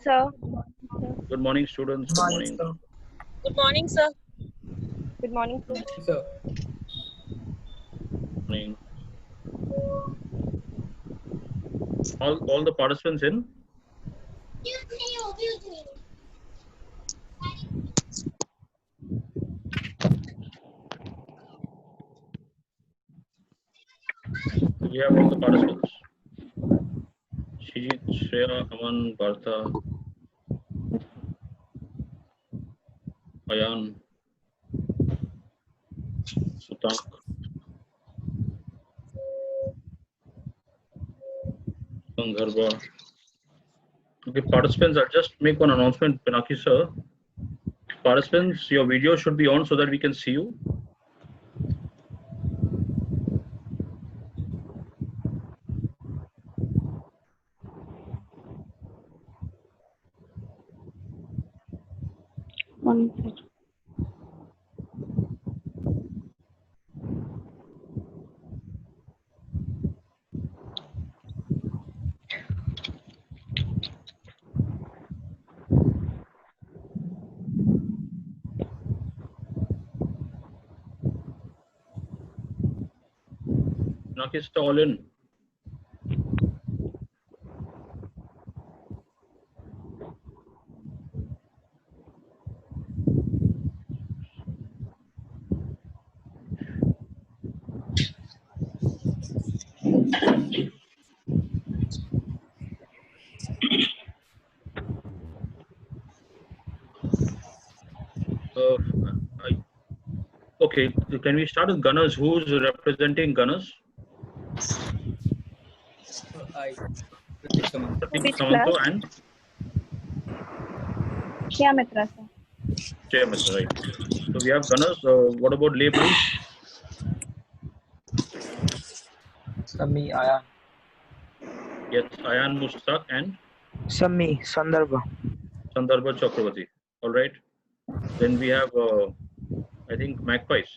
sir. Good morning, students. Good morning. Good morning, sir. Good morning, sir. Sir. Morning. All the participants in? We have all the participants. Shijit, Shreya, Aman, Partha, Ayan, Sutank. Gangharba. Okay, participants, I'll just make one announcement, Pinaki sir. Participants, your video should be on so that we can see you. Morning, sir. Pinaki sir, all in. Okay, can we start with Gunners? Who's representing Gunners? I. Pratik Samanth. Pratik Which Samanto class? and Shreya Mitra, sir. Jay Mitra, right? So we have Gunners. What about Lay Police? Sami, Ayan. Yes, Ayan Mustaq and Sami, Sandarbha. Sandarbha Chakravarti. All right. Then we have, I think, Magpies.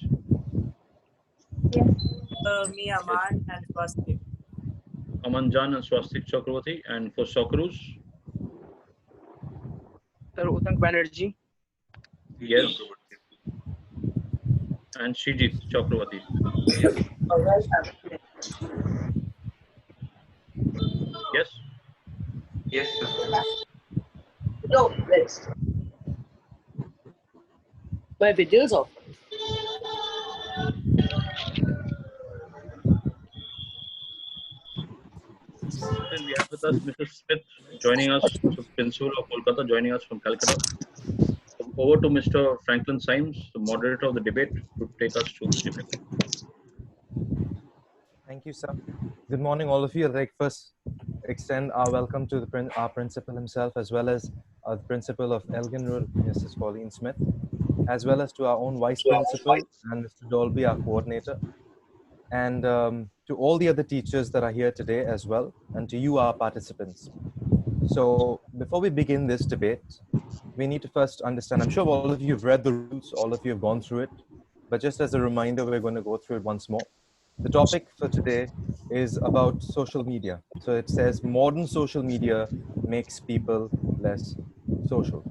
Yes. Me, Aman, and Swastik. Amanjan and Swastik Chakravarti. And for Socceroos, Sir, Utank Banerjee. yes. And Shijit Chakravarti. Yes. Yes, sir. No, let's. My video's off. Then we have with us Mrs. Smith joining us, so Principal of Kolkata, joining us from Calcutta. Over to Mr. Franklin Symes, the moderator of the debate, to take us through the debate. Thank you, sir. Good morning, all of you. I'd like first extend our welcome to our principal himself, as well as the principal of Elgin Road, Mrs. Pauline Smith, as well as to our own vice principal and Mr. Dolby, our coordinator, and to all the other teachers that are here today as well, and to you, our participants. So before we begin this debate, we need to first understand, I'm sure all of you have read the rules, all of you have gone through it, but just as a reminder, we're going to go through it once more. The topic for today is about social media. So it says modern social media makes people less social,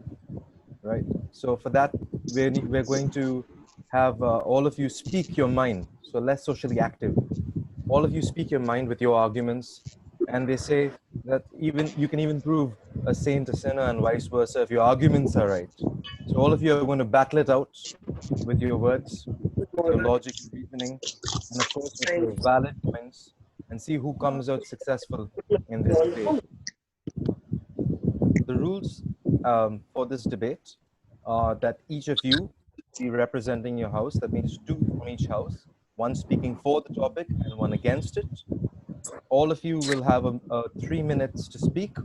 right? So for that, we're going to have all of you speak your mind. So less socially active. All of you speak your mind with your arguments. And they say that even you can even prove a saint a sinner and vice versa if your arguments are right. So all of you are going to battle it out with your words, your logic, reasoning, and of course with your valid points, and see who comes out successful in this debate. The rules for this debate are that each of you be representing your house. That means 2 from each house, one speaking for the topic and one against it. All of you will have 3 minutes to speak,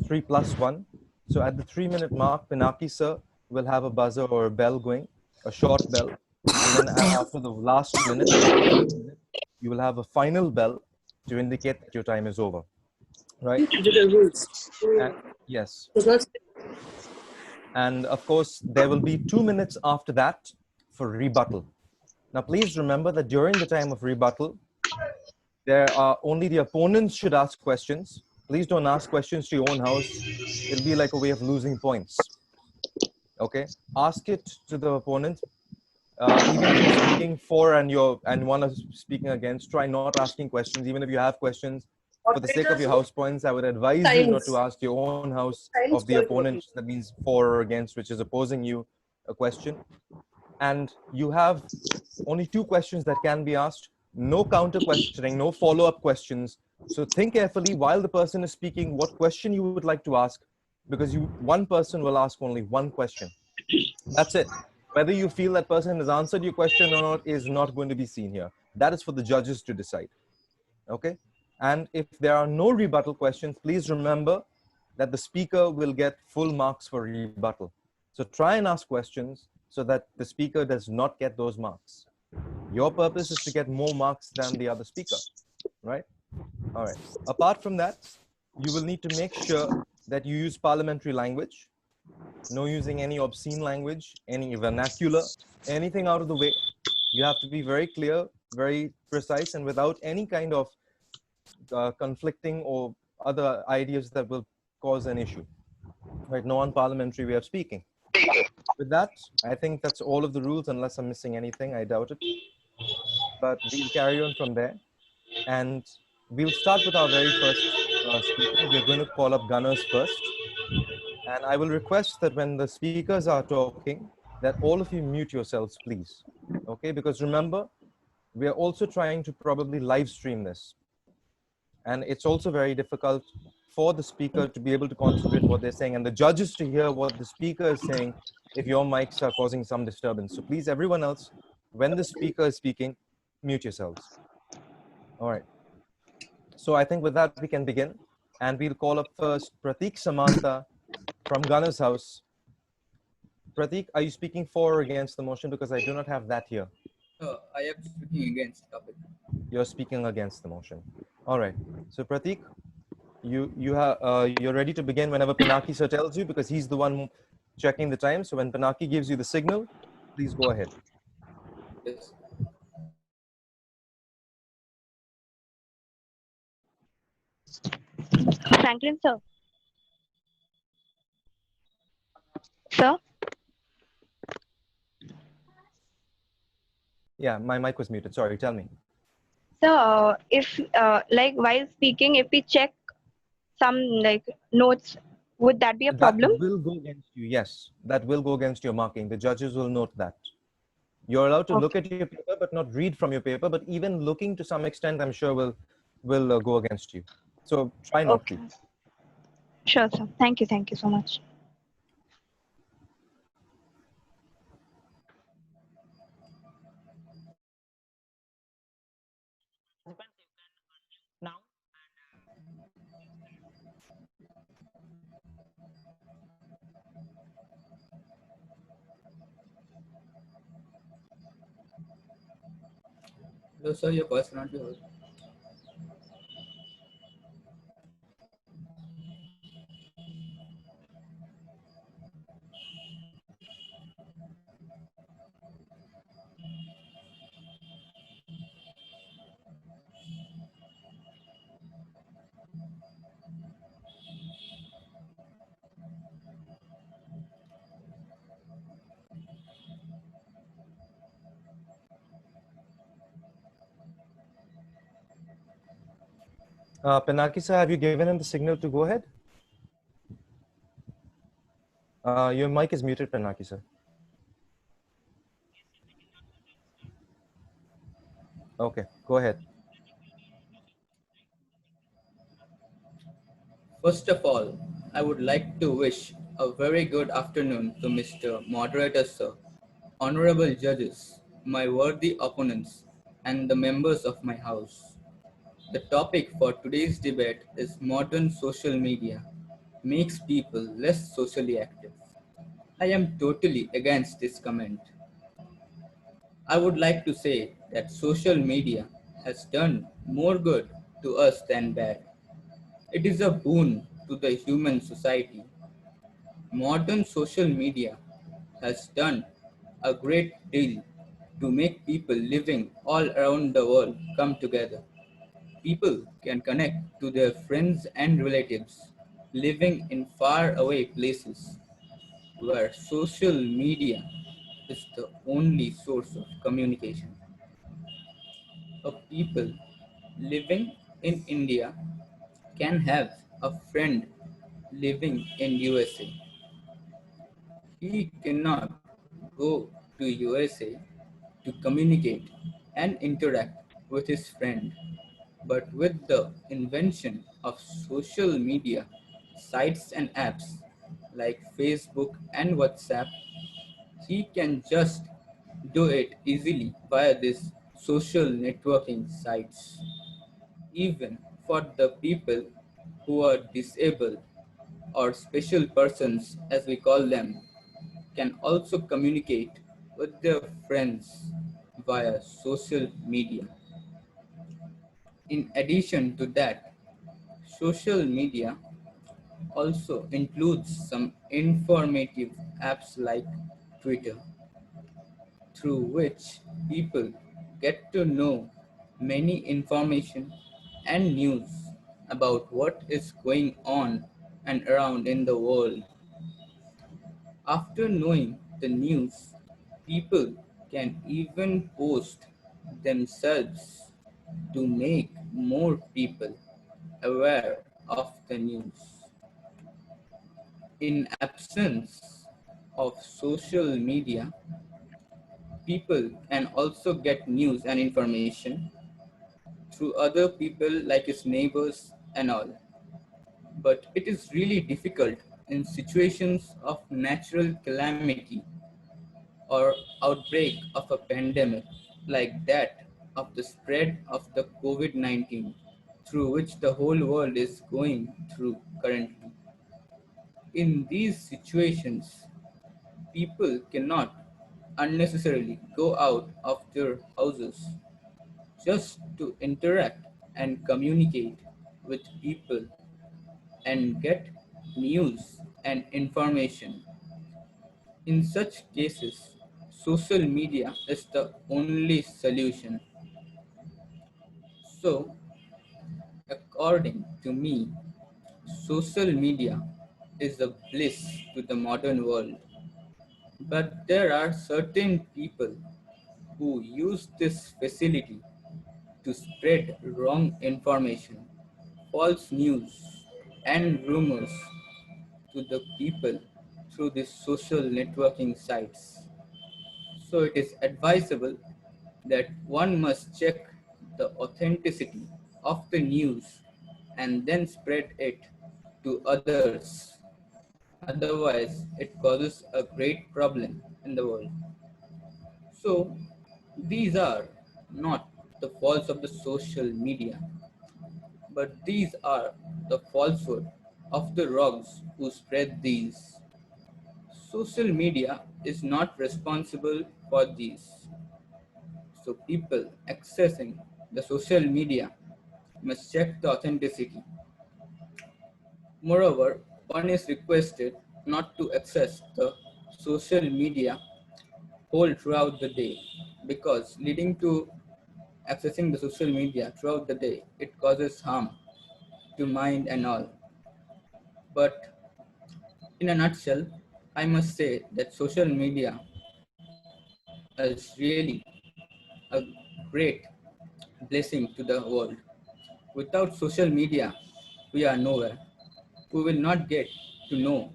3 plus 1. So at the 3-minute mark, Pinaki sir will have a buzzer or a bell going, a short bell. And then after the last minute, you will have a final bell to indicate that your time is over. Right? The rules. And, yes. And of course, there will be 2 minutes after that for rebuttal. Now, please remember that during the time of rebuttal, there are only the opponents should ask questions. Please don't ask questions to your own house. It'll be like a way of losing points. Okay, ask it to the opponent. Even if you're speaking for and one is speaking against, try not asking questions. Even if you have questions, for the sake of your house points, I would advise you not to ask your own house of the opponent, that means for or against, which is opposing you, a question. And you have only 2 questions that can be asked. No counter questioning, no follow-up questions. So think carefully while the person is speaking what question you would like to ask, because one person will ask only one question. That's it. Whether you feel that person has answered your question or not is not going to be seen here. That is for the judges to decide. Okay? And if there are no rebuttal questions, please remember that the speaker will get full marks for rebuttal. So try and ask questions so that the speaker does not get those marks. Your purpose is to get more marks than the other speaker, right? All right. Apart from that, you will need to make sure that you use parliamentary language. No using any obscene language, any vernacular, anything out of the way. You have to be very clear, very precise, and without any kind of conflicting or other ideas that will cause an issue. Right? No unparliamentary way of speaking. With that, I think that's all of the rules, unless I'm missing anything. I doubt it. But we'll carry on from there. And we'll start with our very first speaker. We're going to call up gunners first. And I will request that when the speakers are talking, that all of you mute yourselves, please. Okay, because remember, we are also trying to probably live stream this. And it's also very difficult for the speaker to be able to concentrate what they're saying and the judges to hear what the speaker is saying if your mics are causing some disturbance. So please, everyone else, when the speaker is speaking, mute yourselves. All right. So I think with that, we can begin. And we'll call up first Pratik Samanta from Gunner's House. Pratik, are you speaking for or against the motion? Because I do not have that here. I am speaking against topic. You're speaking against the motion. All right. So Pratik, you're ready to begin whenever Pinaki sir tells you, because he's the one checking the time. So when Pinaki gives you the signal, please go ahead. Yes. Franklin, sir. Sir? Yeah, my mic was muted. Sorry, tell me. So, if, like, while speaking, if we check some, like, notes, would that be a problem? That will go against you, yes. That will go against your marking. The judges will note that. You're allowed to look at your paper, but not read from your paper. But even looking to some extent, I'm sure will go against you. So try not to. Sure, sir. Thank you so much. Hello, sir. Your voice cannot be heard. Pinaki sir, have you given him the signal to go ahead? Your mic is muted, Pinaki sir. Okay, go ahead. First of all, I would like to wish a very good afternoon to Mr. Moderator, sir, honorable judges, my worthy opponents, and the members of my house. The topic for today's debate is modern social media makes people less socially active. I am totally against this comment. I would like to say that social media has done more good to us than bad. It is a boon to the human society. Modern social media has done a great deal to make people living all around the world come together. people can connect to their friends and relatives living in faraway places where social media is the only source of communication. A people living in India can have a friend living in USA. He cannot go to USA to communicate and interact with his friend. But with the invention of social media sites and apps like Facebook and WhatsApp, he can just do it easily via these social networking sites. Even for the people who are disabled or special persons, as we call them, can also communicate with their friends via social media. In addition to that, social media also includes some informative apps like Twitter, through which people get to know many information and news about what is going on and around in the world. After knowing the news, people can even post themselves to make more people aware of the news. In absence of social media, people can also get news and information through other people like his neighbors and all. But it is really difficult in situations of natural calamity or outbreak of a pandemic like that of the spread of the COVID-19 through which the whole world is going through currently. In these situations, people cannot unnecessarily go out of their houses just to interact and communicate with people and get news and information. In such cases, social media is the only solution. So, according to me, social media is a bliss to the modern world. But there are certain people who use this facility to spread wrong information, false news, and rumors to the people through these social networking sites. So it is advisable that one must check the authenticity of the news and then spread it to others. Otherwise, it causes a great problem in the world. So, these are not the faults of the social media, but these are the falsehood of the rogues who spread these. Social media is not responsible for these. So people accessing the social media must check the authenticity. Moreover, one is requested not to access the social media whole throughout the day because leading to accessing the social media throughout the day, it causes harm to mind and all. But in a nutshell, I must say that social media is really a great blessing to the world. Without social media, we are nowhere. We will not get to know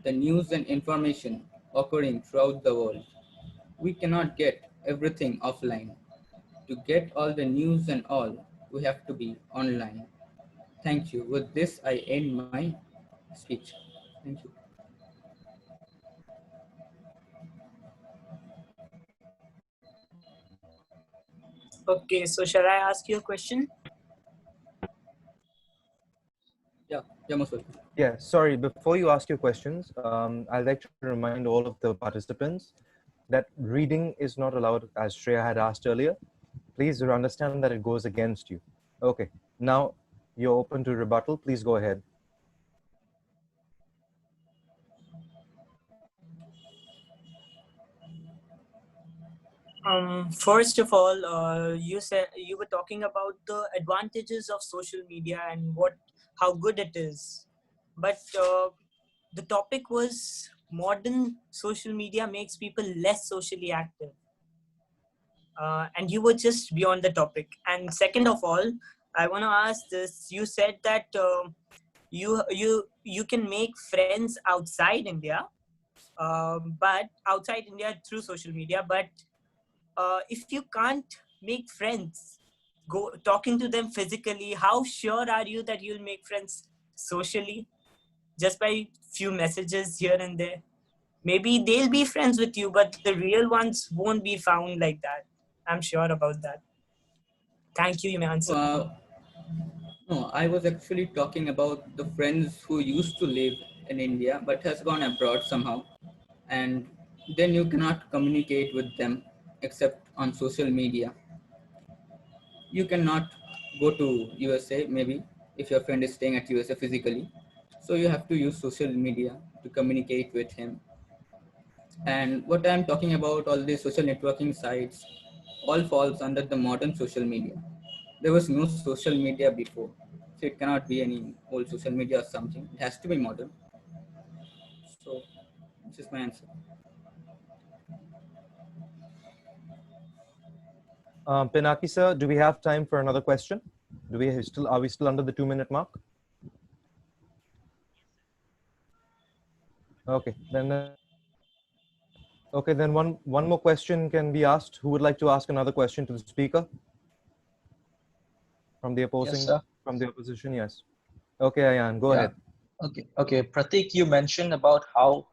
the news and information occurring throughout the world. We cannot get everything offline. To get all the news and all, we have to be online. Thank you. With this, I end my speech. Thank you. Okay, so shall I ask you a question? Yeah, most welcome. Yeah, sorry, before you ask your questions, I'd like to remind all of the participants that reading is not allowed, as Shreya had asked earlier. Please understand that it goes against you. Okay, now you're open to rebuttal. Please go ahead. First of all, you said you were talking about the advantages of social media and how good it is, but the topic was modern social media makes people less socially active, and you were just beyond the topic. And second of all, I want to ask this: you said that you can make friends outside India, but outside India through social media, but if you can't make friends go talking to them physically, how sure are you that you'll make friends socially just by few messages here and there? Maybe they'll be friends with you, but the real ones won't be found like that. I'm sure about that. Thank you. You may answer. No, I was actually talking about the friends who used to live in India but has gone abroad somehow, and then you cannot communicate with them except on social media. You cannot go to USA maybe if your friend is staying at USA physically. So you have to use social media to communicate with him. And what I'm talking about, all these social networking sites, all falls under the modern social media. There was no social media before, so it cannot be any old social media or something. It has to be modern. So this is my answer. Pinaki sir, do we have time for another question? Are we still under the 2-minute mark? Okay, then one more question can be asked. Who would like to ask another question to the speaker from the opposition? Yes. Okay, Ayan, go ahead. Okay. Pratik, you mentioned about how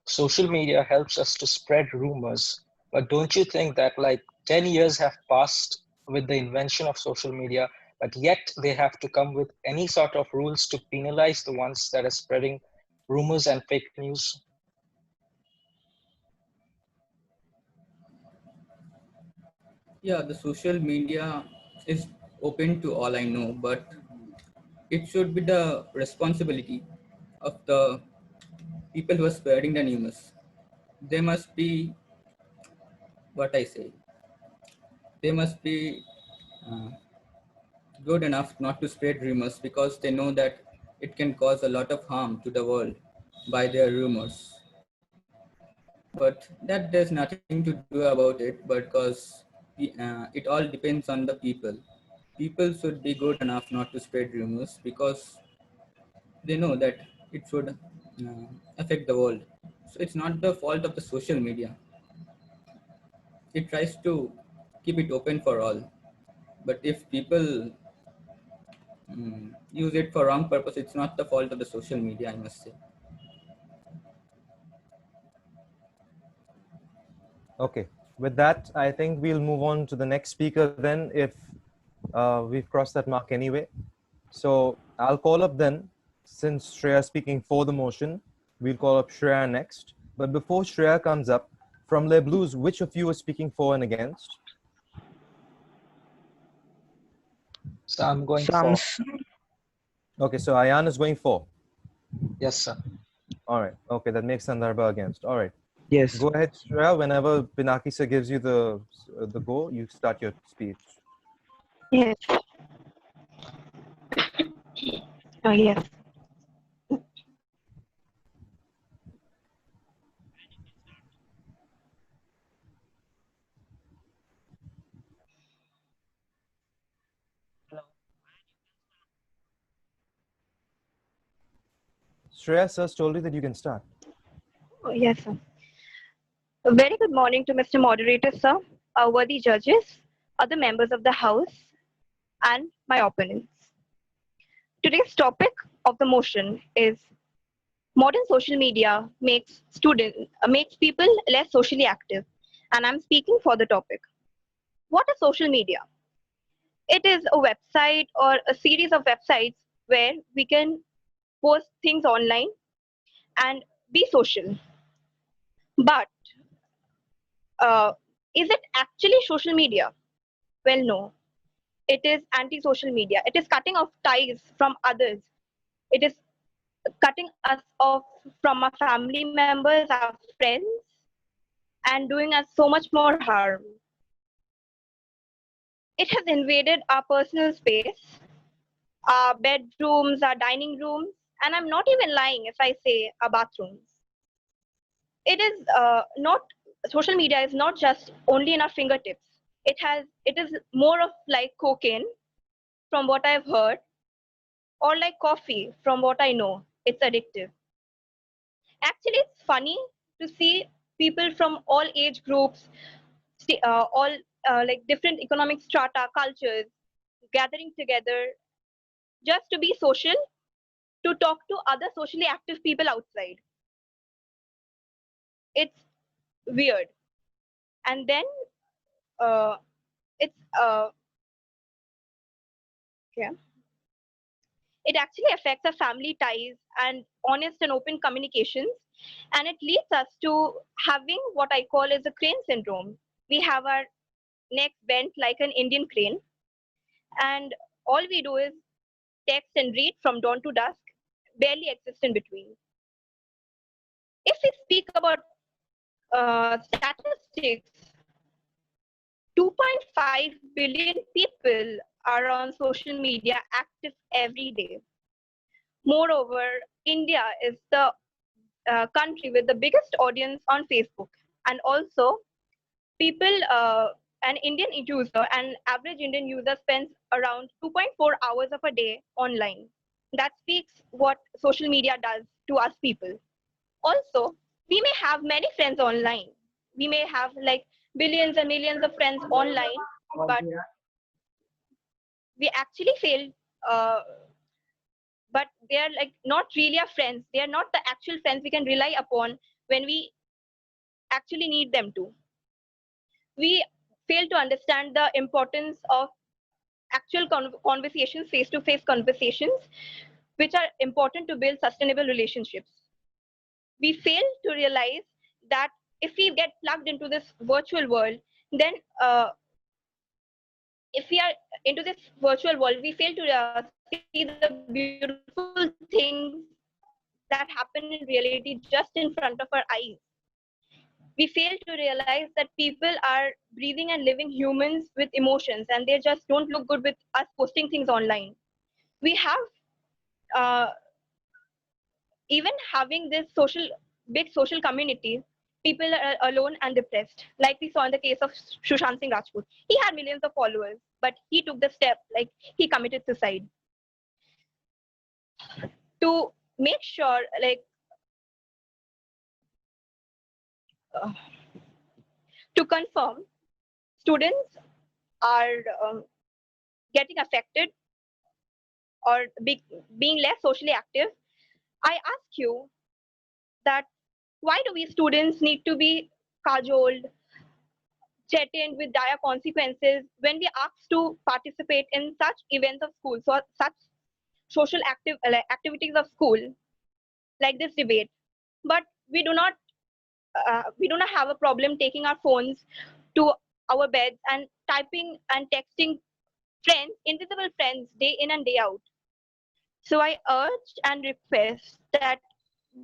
social media helps us to spread rumors, but don't you think that like 10 years have passed with the invention of social media, but yet they have to come with any sort of rules to penalize the ones that are spreading rumors and fake news? Yeah, the social media is open to all I know, but it should be the responsibility of the people who are spreading the news. They must be, what I say, they must be uh, good enough not to spread rumors because they know that it can cause a lot of harm to the world by their rumors. But that there's nothing to do about it because it all depends on the people. People should be good enough not to spread rumors because they know that it would affect the world. So it's not the fault of the social media. It tries to keep it open for all. But if people use it for wrong purpose, it's not the fault of the social media, I must say. Okay, with that, I think we'll move on to the next speaker then if we've crossed that mark anyway. So I'll call up then, since Shreya is speaking for the motion, we'll call up Shreya next. But before Shreya comes up, from Les Blues, which of you is speaking for and against? So I'm going for. Sams. Okay, so Ayan is going for. Yes, sir. All right, okay, that makes Sandarbha against. All right, Yes. go ahead, Shreya. Whenever Pinaki sir gives you the go, you start your speech. Yes. Yes. Shreya sir told you that you can start. Yes, sir. A very good morning to Mr. Moderator, sir, our worthy judges, other members of the House, and my opponents. Today's topic of the motion is modern social media makes people less socially active, and I'm speaking for the topic. What is social media? It is a website or a series of websites where we can post things online and be social. But is it actually social media? Well, no. It is anti-social media. It is cutting off ties from others. It is cutting us off from our family members, our friends, and doing us so much more harm. It has invaded our personal space, our bedrooms, our dining rooms, and I'm not even lying if I say our bathrooms. It is not social media is not just only in our fingertips. It is more of like cocaine, from what I've heard, or like coffee, from what I know. It's addictive. Actually, it's funny to see people from all age groups, all like different economic strata, cultures, gathering together just to be social, to talk to other socially active people outside. It's weird. And then it's yeah, it actually affects our family ties and honest and open communications, and it leads us to having what I call as a crane syndrome. We have our necks bent like an Indian crane, and all we do is text and read from dawn to dusk, barely exist in between. If we speak about statistics, 2.5 billion people are on social media active every day. Moreover, India is the country with the biggest audience on Facebook, and also people, an Indian user, an average Indian user spends around 2.4 hours of a day online. That speaks what social media does to us people. Also, we may have many friends online. We may have like billions and millions of friends online, but we actually fail. But they are like not really our friends. They are not the actual friends we can rely upon when we actually need them to. We fail to understand the importance of actual conversations, face-to-face conversations, which are important to build sustainable relationships. We fail to realize that if we get plugged into this virtual world, then if we are into this virtual world, we fail to see the beautiful things that happen in reality just in front of our eyes. We fail to realize that people are breathing and living humans with emotions, and they just don't look good with us posting things online. We have uh, even having this big social community, people are alone and depressed. Like we saw in the case of Sushant Singh Rajput. He had millions of followers, but he took the step, like he committed suicide. To make sure, like, uh, to confirm, students are getting affected or being less socially active. I ask you that why do we students need to be cajoled, threatened with dire consequences when we asked to participate in such events of school, so such social activities of school, like this debate? But we do not have a problem taking our phones to our beds and typing and texting friends, invisible friends, day in and day out. So I urge and request that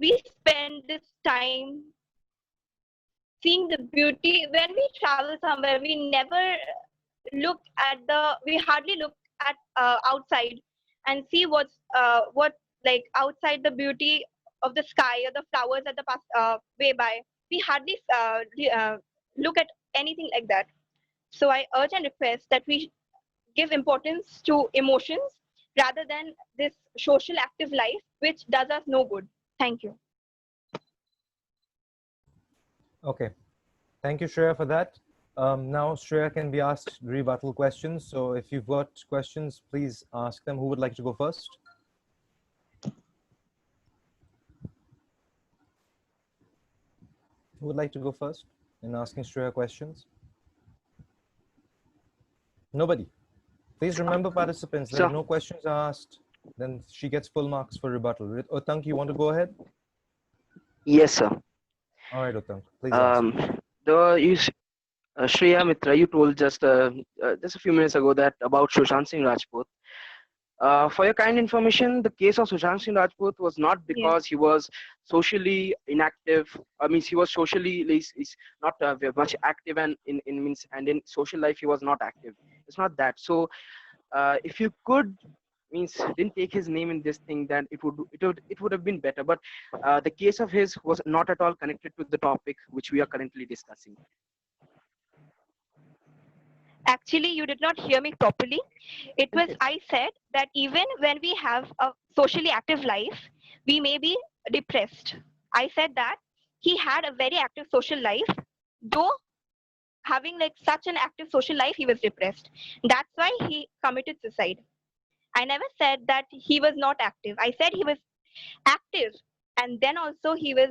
we spend this time seeing the beauty. When we travel somewhere, we hardly look at outside and see what like outside the beauty of the sky or the flowers at the way by. We hardly look at anything like that. So I urge and request that we give importance to emotions rather than this social active life, which does us no good. Thank you. Okay. Thank you, Shreya, for that. Now, Shreya can be asked rebuttal questions. So if you've got questions, please ask them. Who would like to go first? Who would like to go first in asking Shreya questions? Nobody. Please remember, participants, that if no questions are asked, then she gets full marks for rebuttal. Utank, you want to go ahead? Yes, sir. All right, Utank, please ask. Shreya Mitra, you told just a few minutes ago that about Sushant Singh Rajput. For your kind information, the case of Sushant Singh Rajput was not because he was socially inactive. I mean, he was socially he's not very much active, and in social life he was not active. It's not that. So if you could didn't take his name in this thing, then it would have been better. But the case of his was not at all connected to the topic which we are currently discussing. Actually, you did not hear me properly. It was, I said that even when we have a socially active life, we may be depressed. I said that he had a very active social life, though having like such an active social life, he was depressed. That's why he committed suicide. I never said that he was not active. I said he was active, and then also he was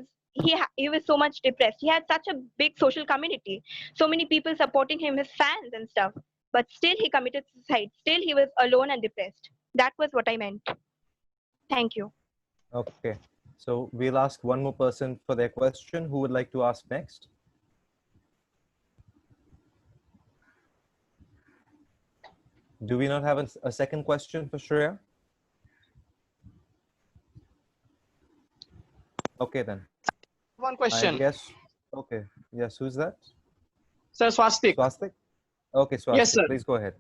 so much depressed. He had such a big social community, so many people supporting him, his fans and stuff. But still, he committed suicide. Still, he was alone and depressed. That was what I meant. Thank you. Okay. So we'll ask one more person for their question. Who would like to ask next? Do we not have a second question for Shreya? Okay, then. One question. I guess. Okay. Yes. Who's that? Sir Swastik. Swastik? Okay, Swastik. Yes, sir. Please go ahead.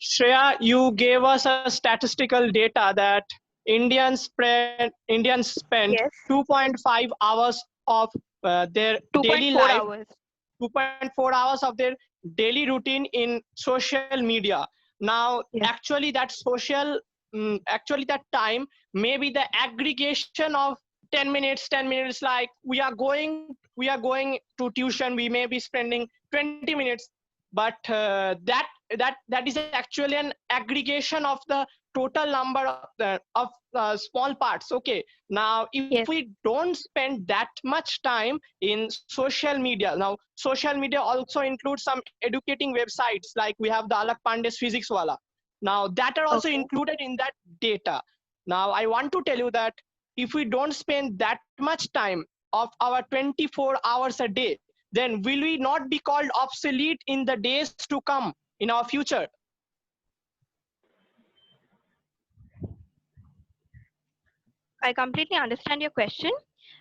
Shreya, you gave us a statistical data that Indians spend Yes. 2.5 hours of their daily 2.4 life, hours. 2.4 hours of their daily routine in social media. Now, Yes. actually, that time may be the aggregation of 10 minutes. Like we are going to tuition, we may be spending 20 minutes, but that is actually an aggregation of the total number of small parts. Okay, now if Yes. we don't spend that much time in social media, now social media also includes some educating websites, like we have the Alak Pandey's Physics Wala. Now that are also Okay. included in that data. Now I want to tell you that if we don't spend that much time of our 24 hours a day, then will we not be called obsolete in the days to come in our future? I completely understand your question.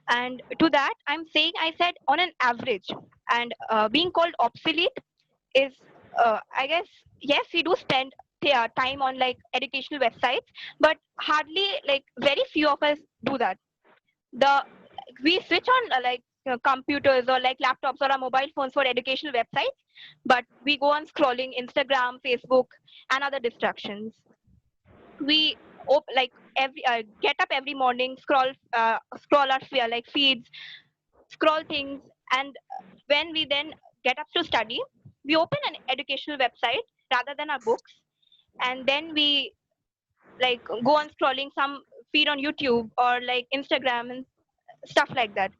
And to that, I'm saying I said on an average. And being called obsolete is, I guess, yes, we do spend time on like educational websites, but hardly like very few of us do that. We switch on computers or like laptops or our mobile phones for educational websites, but we go on scrolling Instagram, Facebook, and other distractions. We get up every morning, scroll our feeds, scroll things, and when we then get up to study, we open an educational website rather than our books, and then we like go on scrolling some feed on YouTube or like Instagram and stuff like that.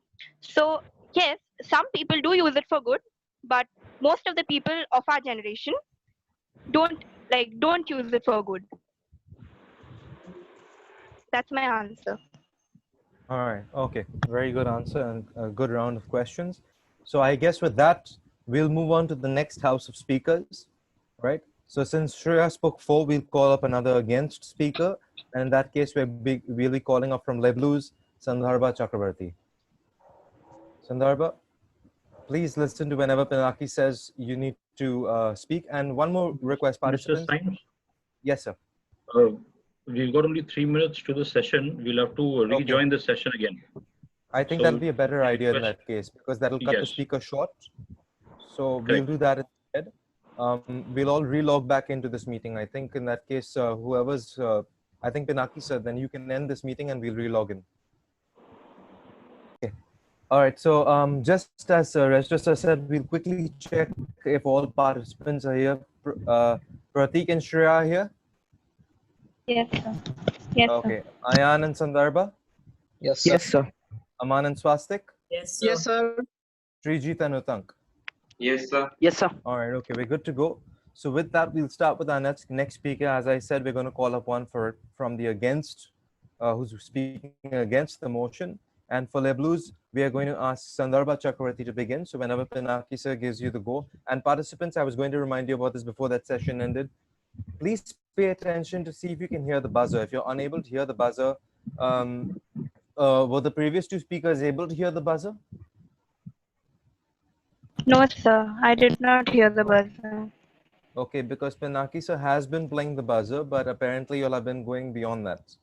So yes, some people do use it for good, but most of the people of our generation don't use it for good. That's my answer. All right. Okay. Very good answer and a good round of questions. So I guess with that, we'll move on to the next house of speakers, right? So since Shreya spoke 4, we'll call up another against speaker. And in that case, we'll be calling up from Leblu's Sandarbha Chakrabarti. Sandarbha, please listen to whenever Pinaki says you need to speak. And one more request, participants. Mr. Symes, Yes, sir. we've got only 3 minutes to the session. We'll have to rejoin the session again. I think So, that'll be a better we idea in request- that case, because that'll cut the Yes. speaker short. So we'll Correct. do that instead. We'll all relog back into this meeting. I think in that case, whoever's, I think Pinaki said, then you can end this meeting and we'll relog in. Okay. All right. So just as Registrar said, we'll quickly check if all participants are here. Pratik and Shreya are here. Yes, sir. Yes, Okay. Ayan and Sandarbha, Yes, sir. Yes, sir. Aman and Swastik, Yes, sir. Yes, sir. Srijit and Utank. Yes, sir. Yes, sir. All right, okay, we're good to go. So with that, we'll start with our next speaker. As I said, we're going to call up one from the against, who's speaking against the motion. And for Leblu's, we are going to ask Sandarbha Chakravarti to begin. So whenever Pinaki sir gives you the go. And participants, I was going to remind you about this before that session ended. Please pay attention to see if you can hear the buzzer. If you're unable to hear the buzzer, were the previous two speakers able to hear the buzzer? No, sir. I did not hear the buzzer. Okay, because Pinaki sir has been playing the buzzer, but apparently you'll have been going beyond that.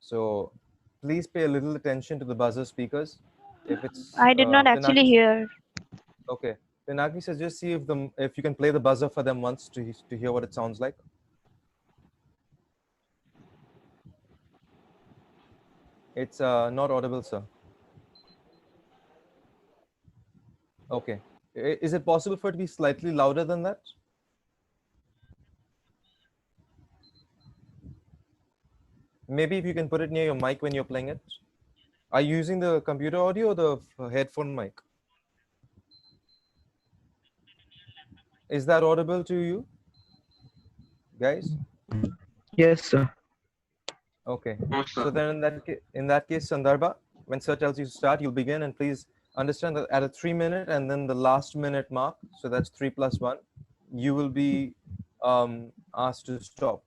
So please pay a little attention to the buzzer speakers. If it's I did not actually hear. Okay, Pinaki sir, just see if you can play the buzzer for them once to hear what it sounds like. It's not audible, sir. Okay. Is it possible for it to be slightly louder than that? Maybe if you can put it near your mic when you're playing it. Are you using the computer audio or the headphone mic? Is that audible to you, guys? Yes, sir. Okay. So then in that case, Sandarbha, when sir tells you to start, you'll begin, and please understand that at a 3-minute and then the last minute mark, so that's 3 + 1, you will be asked to stop.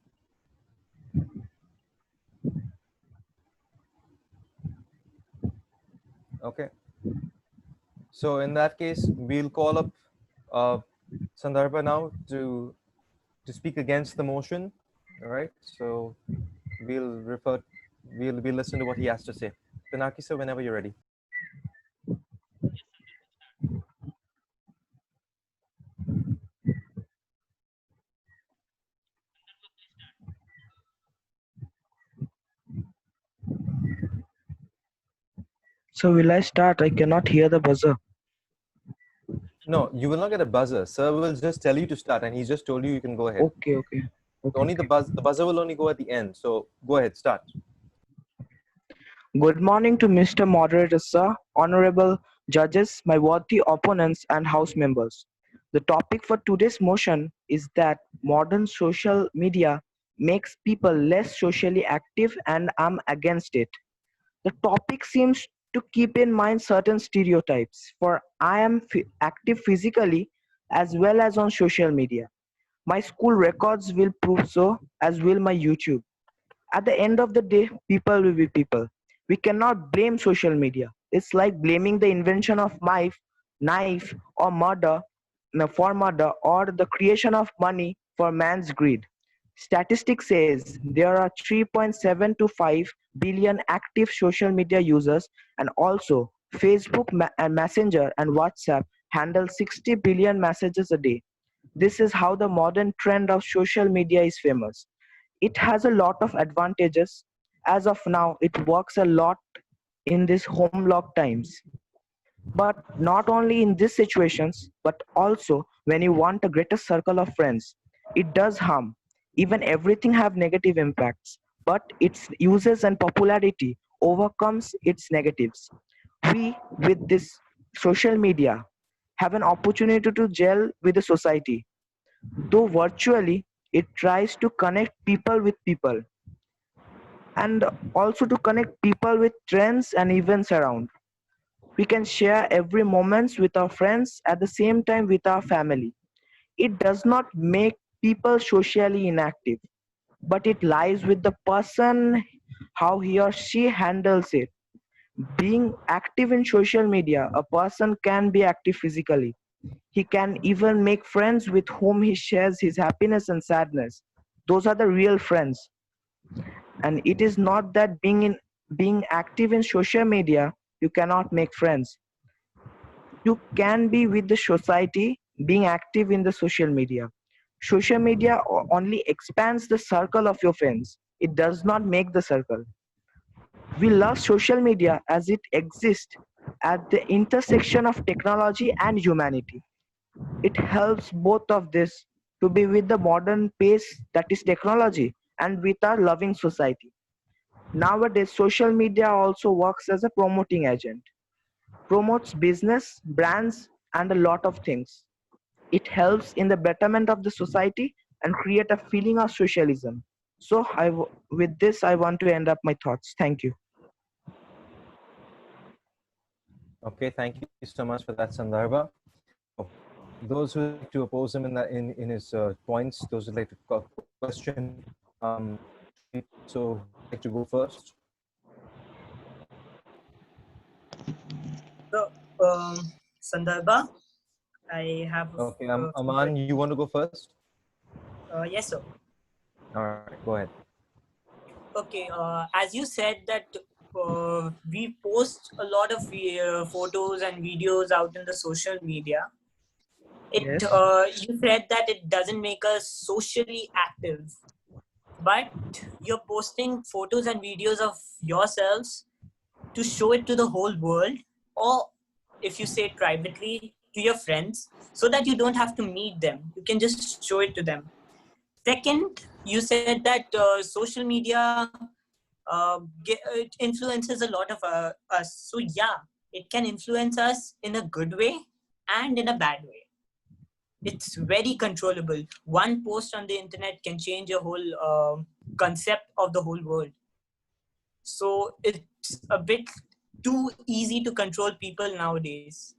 Okay. So in that case, we'll call up Sandarbha now to speak against the motion. All right. So we'll listen to what he has to say. Pinaki sir, whenever you're ready. So will I start? I cannot hear the buzzer. No, you will not get a buzzer. Sir will just tell you to start, and he just told you can go ahead. Okay. Only the buzzer will only go at the end. So go ahead, start. Good morning to Mr. Moderator, sir, honorable judges, my worthy opponents, and House members. The topic for today's motion is that modern social media makes people less socially active, and I'm against it. The topic seems to keep in mind certain stereotypes, for I am active physically as well as on social media. My school records will prove so, as will my YouTube. At the end of the day, people will be people. We cannot blame social media. It's like blaming the invention of knife or murder for murder, or the creation of money for man's greed. Statistics says there are 3.725 billion active social media users, and also Facebook and Messenger and WhatsApp handle 60 billion messages a day. This is how the modern trend of social media is famous. It has a lot of advantages. As of now, it works a lot in these home lock times. But not only in these situations, but also when you want a greater circle of friends. It does harm. Even everything have negative impacts, but its uses and popularity overcomes its negatives. We, with this social media, have an opportunity to gel with the society. Though virtually, it tries to connect people with people, and also to connect people with trends and events around. We can share every moments with our friends at the same time with our family. It does not make people socially inactive, but it lies with the person how he or she handles it. Being active in social media, a person can be active physically. He can even make friends with whom he shares his happiness and sadness. Those are the real friends. And it is not that being active in social media, you cannot make friends. You can be with the society being active in the social media. Social media only expands the circle of your friends. It does not make the circle. We love social media as it exists at the intersection of technology and humanity. It helps both of this to be with the modern pace that is technology and with our loving society. Nowadays, social media also works as a promoting agent, promotes business, brands, and a lot of things. It helps in the betterment of the society and create a feeling of socialism. So with this, I want to end up my thoughts. Thank you. Okay, thank you so much for that, Sandarbha. those who like to oppose him in his points, those who like to question, so like to go first. So, Sandarbha, I have. Okay, Aman, you want to go first? Yes, sir. All right, go ahead. Okay, as you said that we post a lot of photos and videos out in the social media. Yes. You said that it doesn't make us socially active, but you're posting photos and videos of yourselves to show it to the whole world, or if you say it privately, to your friends, so that you don't have to meet them. You can just show it to them. Second, you said that social media it influences a lot of us. So yeah, it can influence us in a good way and in a bad way. It's very controllable. One post on the internet can change a whole concept of the whole world. So it's a bit too easy to control people nowadays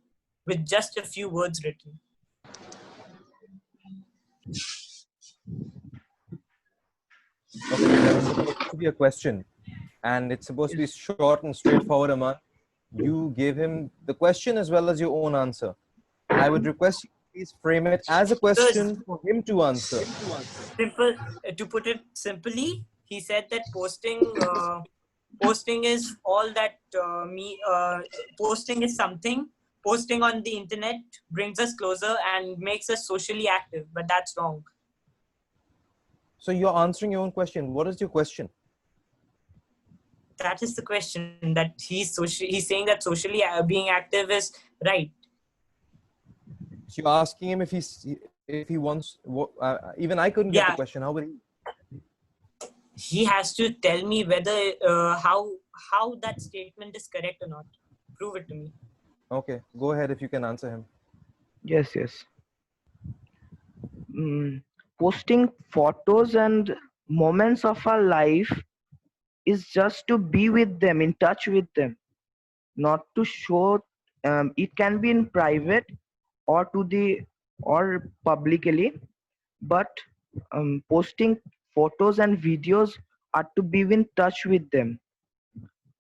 with just a few words written. Okay, that's supposed to be a question, and it's supposed to be short and straightforward, Aman. You gave him the question as well as your own answer. I would request you please frame it as a question for him to answer. Simple. To put it simply, he said that posting is all that posting is something. Posting on the internet brings us closer and makes us socially active, but that's wrong. So you're answering your own question. What is your question? That is the question, that he's saying that socially being active is right. So you're asking him if he wants. Even I couldn't get the question. How would he? He has to tell me whether how that statement is correct or not. Prove it to me. Okay, go ahead if you can answer him. Yes. Posting photos and moments of our life is just to be with them, in touch with them, not to show. It can be in private or publicly, but posting photos and videos are to be in touch with them,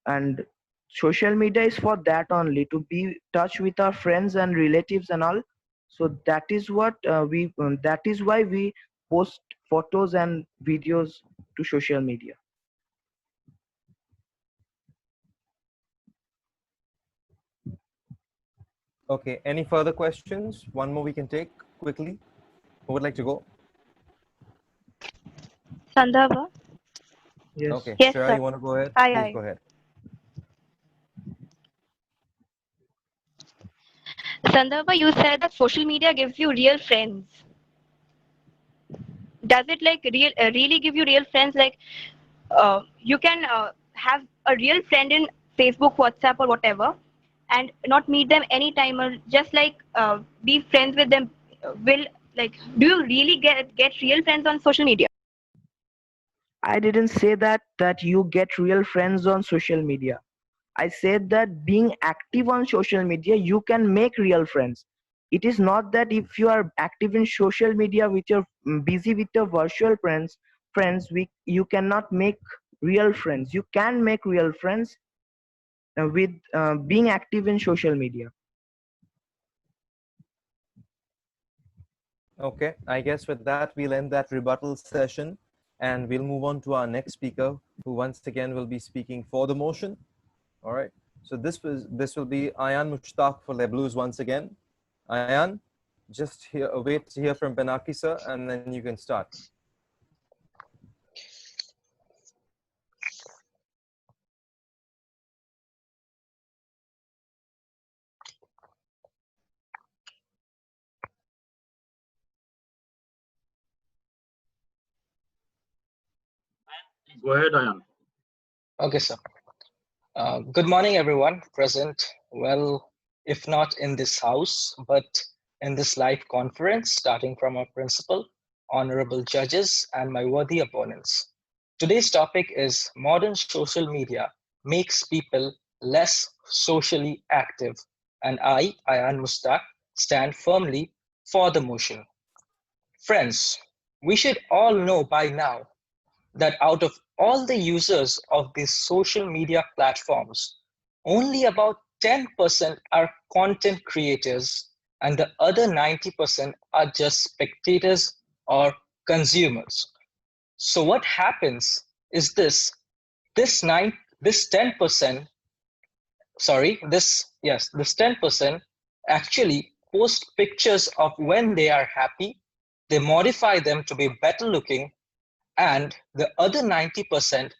and social media is for that only, to be in touch with our friends and relatives and all. So that is what that is why we post photos and videos to social media. Okay, any further questions? One more we can take quickly. Who would like to go? Sandarbha? Yes. Okay, Yes, Shreya, sir. you want to go ahead? Aye, Please aye. go ahead. Sandarbha, you said that social media gives you real friends. Does it like really give you real friends? Like you can have a real friend in Facebook, WhatsApp, or whatever, and not meet them anytime, or just like be friends with them. Will like do you really get real friends on social media? I didn't say that you get real friends on social media. I said that being active on social media, you can make real friends. It is not that if you are active in social media with your busy with your virtual friends, you cannot make real friends. You can make real friends with being active in social media. Okay, I guess with that, we'll end that rebuttal session and we'll move on to our next speaker, who once again will be speaking for the motion. All right, so this will be Ayan Mushtaq for Lebluz once again. Ayan, just wait to hear from Benaki sir, and then you can start. Go ahead, Ayan. Okay, sir. Good morning, everyone present. Well, if not in this house, but in this live conference, starting from our principal, honorable judges, and my worthy opponents. Today's topic is modern social media makes people less socially active. And I, Ayan Mushtaq, stand firmly for the motion. Friends, we should all know by now that out of all the users of these social media platforms, only about 10% are content creators and the other 90% are just spectators or consumers. So what happens is this 10%, this 10% actually post pictures of when they are happy, they modify them to be better looking, and the other 90%,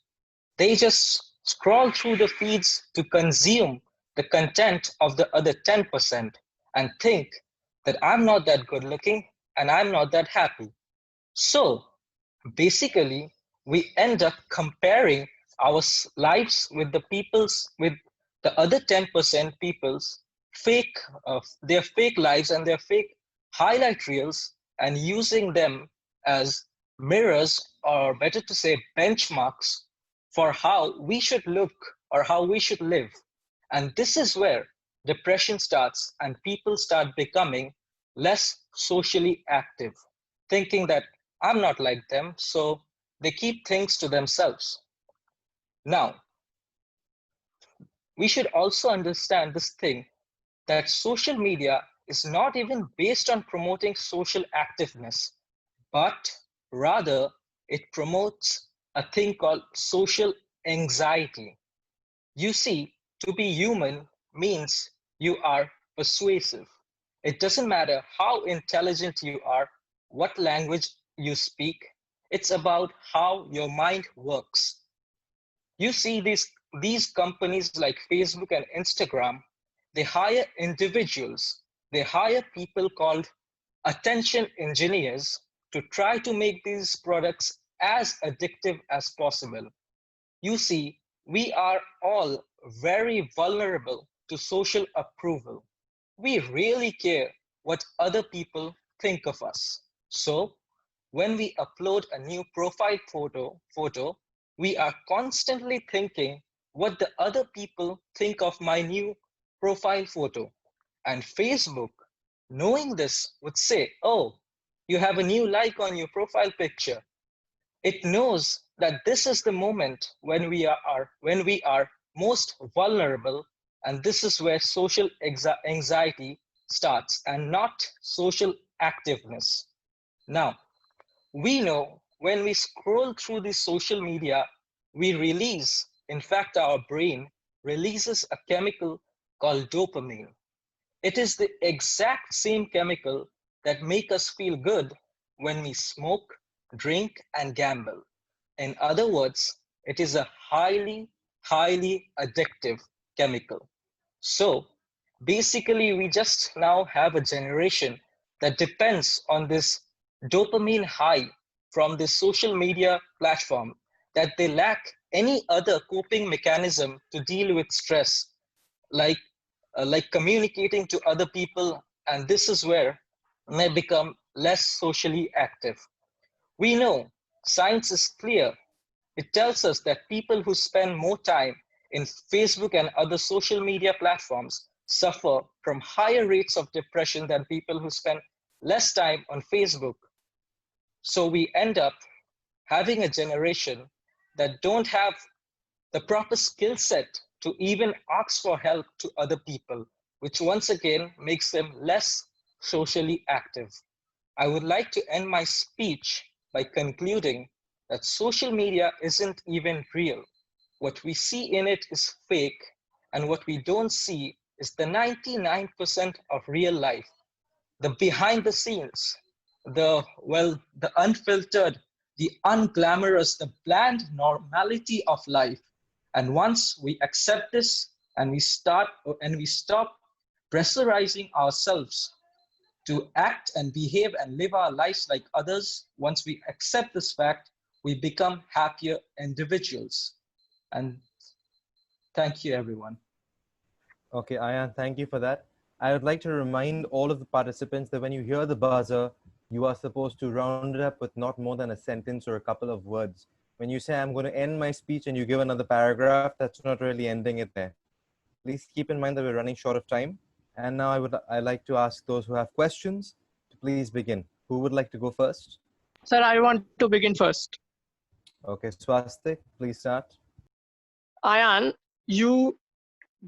they just scroll through the feeds to consume the content of the other 10% and think that I'm not that good looking and I'm not that happy. So basically, we end up comparing our lives with with the other 10% people's fake, their fake lives and their fake highlight reels, and using them as mirrors, or better to say benchmarks, for how we should look or how we should live. And this is where depression starts and people start becoming less socially active, thinking that I'm not like them, so they keep things to themselves. Now, we should also understand this thing that social media is not even based on promoting social activeness, but rather it promotes a thing called social anxiety. You see, to be human means you are persuasive. It doesn't matter how intelligent you are, what language you speak, it's about how your mind works. You see, these companies like Facebook and Instagram, they hire individuals, they hire people called attention engineers to try to make these products as addictive as possible. You see, we are all very vulnerable to social approval. We really care what other people think of us. So when we upload a new profile photo, we are constantly thinking what the other people think of my new profile photo. And Facebook, knowing this, would say, oh, you have a new like on your profile picture. It knows that this is the moment when we are most vulnerable, and this is where social anxiety starts and not social activeness. Now, we know when we scroll through the social media, we release, in fact, our brain releases a chemical called dopamine. It is the exact same chemical that make us feel good when we smoke, drink, and gamble. In other words, it is a highly, highly addictive chemical. So basically, we just now have a generation that depends on this dopamine high from the social media platform, that they lack any other coping mechanism to deal with stress, like communicating to other people, and this is where may become less socially active. We know science is clear. It tells us that people who spend more time in Facebook and other social media platforms suffer from higher rates of depression than people who spend less time on Facebook. So we end up having a generation that don't have the proper skill set to even ask for help to other people, which once again makes them less socially active. I would like to end my speech by concluding that social media isn't even real. What we see in it is fake, and what we don't see is the 99% of real life, the behind the scenes, the unfiltered, the unglamorous, the bland normality of life. And once we accept this and we stop pressurizing ourselves to act and behave and live our lives like others, once we accept this fact, we become happier individuals. And thank you, everyone. Okay, Ayan, thank you for that. I would like to remind all of the participants that when you hear the buzzer, you are supposed to round it up with not more than a sentence or a couple of words. When you say, I'm going to end my speech, and you give another paragraph, that's not really ending it there. Please keep in mind that we're running short of time. And now I'd like to ask those who have questions to to please begin. Who would like to go first? Sir, I want to begin first. Okay, Swastik, please start. Ayan, you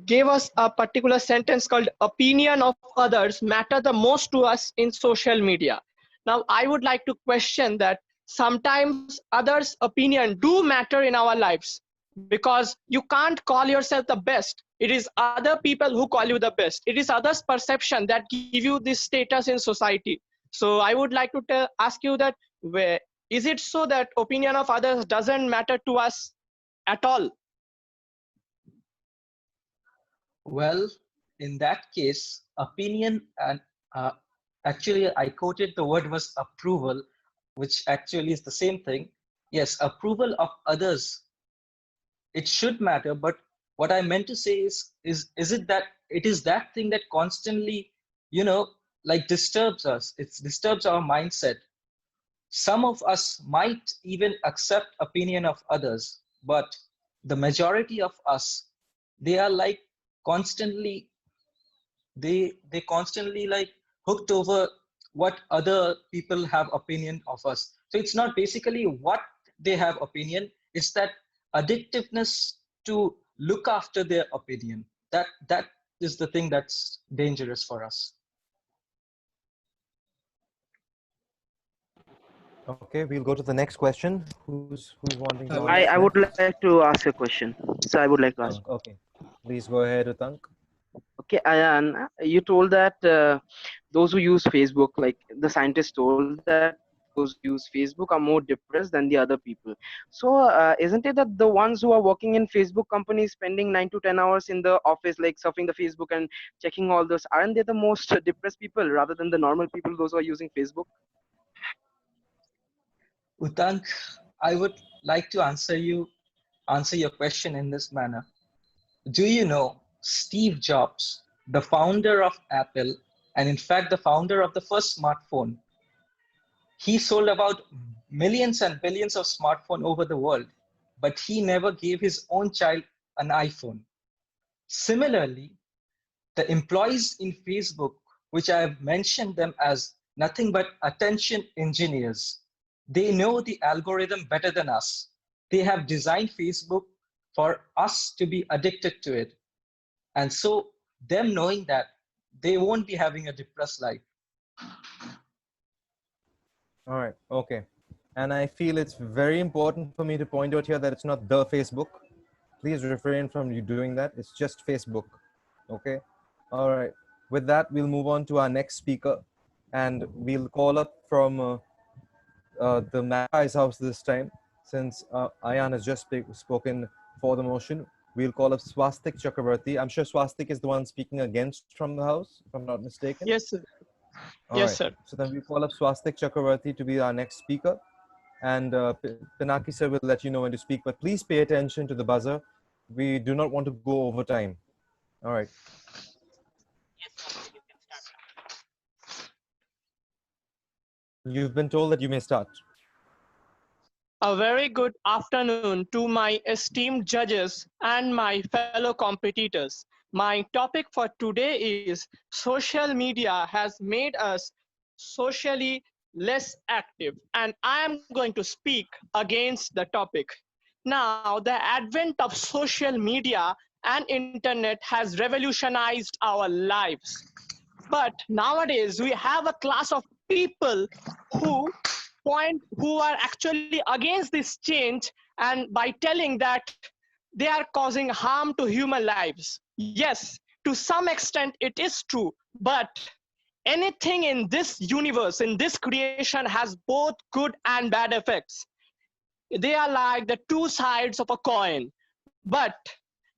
gave us a particular sentence called opinion of others matter the most to us in social media. Now, I would like to question that sometimes others' opinion do matter in our lives, because you can't call yourself the best. It is other people who call you the best. It is others' perception that give you this status in society. So I would like to ask you that, is it so that opinion of others doesn't matter to us at all? Well, in that case, opinion and actually I quoted the word was approval, which actually is the same thing. Yes, approval of others, it should matter, but what I meant to say is it that it is that thing that constantly, like disturbs us. It disturbs our mindset. Some of us might even accept opinion of others, but the majority of us, they are like constantly, they constantly like hooked over what other people have opinion of us. So it's not basically what they have opinion, it's that addictiveness to look after their opinion. That is the thing that's dangerous for us. Okay, we'll go to the next question. Who's wanting to I ask would next? like to ask a question. So I would like to ask. Okay, please go ahead, Utank. Okay, Ayan, you told that those who use Facebook, like the scientists told that those who use Facebook are more depressed than the other people. So isn't it that the ones who are working in Facebook companies spending 9 to 10 hours in the office, like surfing the Facebook and checking all those, aren't they the most depressed people rather than the normal people, those who are using Facebook? Utank, I would like to answer your question in this manner. Do you know Steve Jobs, the founder of Apple, and in fact the founder of the first smartphone? He sold about millions and billions of smartphones over the world, but he never gave his own child an iPhone. Similarly, the employees in Facebook, which I have mentioned them as nothing but attention engineers, they know the algorithm better than us. They have designed Facebook for us to be addicted to it. And so them knowing that, they won't be having a depressed life. All right, okay. And I feel it's very important for me to point out here that it's not the Facebook. Please refrain from you doing that. It's just Facebook, okay? All right, with that, we'll move on to our next speaker, and we'll call up from the Magpie's house this time. Since Ayan has just spoken for the motion, we'll call up Swastik Chakravarti. I'm sure Swastik is the one speaking against from the house, if I'm not mistaken. Yes, sir. All Yes, right. sir. So then we call up Swastik Chakravarti to be our next speaker. And Pinaki sir will let you know when to speak, but please pay attention to the buzzer. We do not want to go over time. All right. You've been told that you may start. A very good afternoon to my esteemed judges and my fellow competitors. My topic for today is social media has made us socially less active, and I am going to speak against the topic. Now, the advent of social media and internet has revolutionized our lives. But nowadays, we have a class of people who are actually against this change, and by telling that they are causing harm to human lives. Yes, to some extent it is true, but anything in this universe, in this creation, has both good and bad effects. They are like the two sides of a coin. But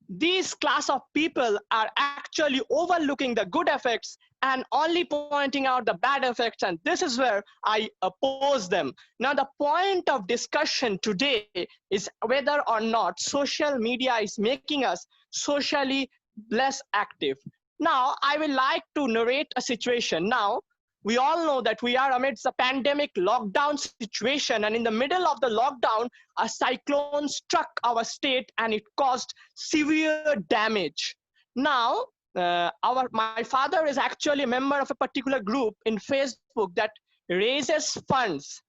these class of people are actually overlooking the good effects and only pointing out the bad effects, and this is where I oppose them. Now, the point of discussion today is whether or not social media is making us socially less active. Now, I would like to narrate a situation. Now, we all know that we are amidst a pandemic lockdown situation, and in the middle of the lockdown, a cyclone struck our state and it caused severe damage. Now, my father is actually a member of a particular group in Facebook that raises funds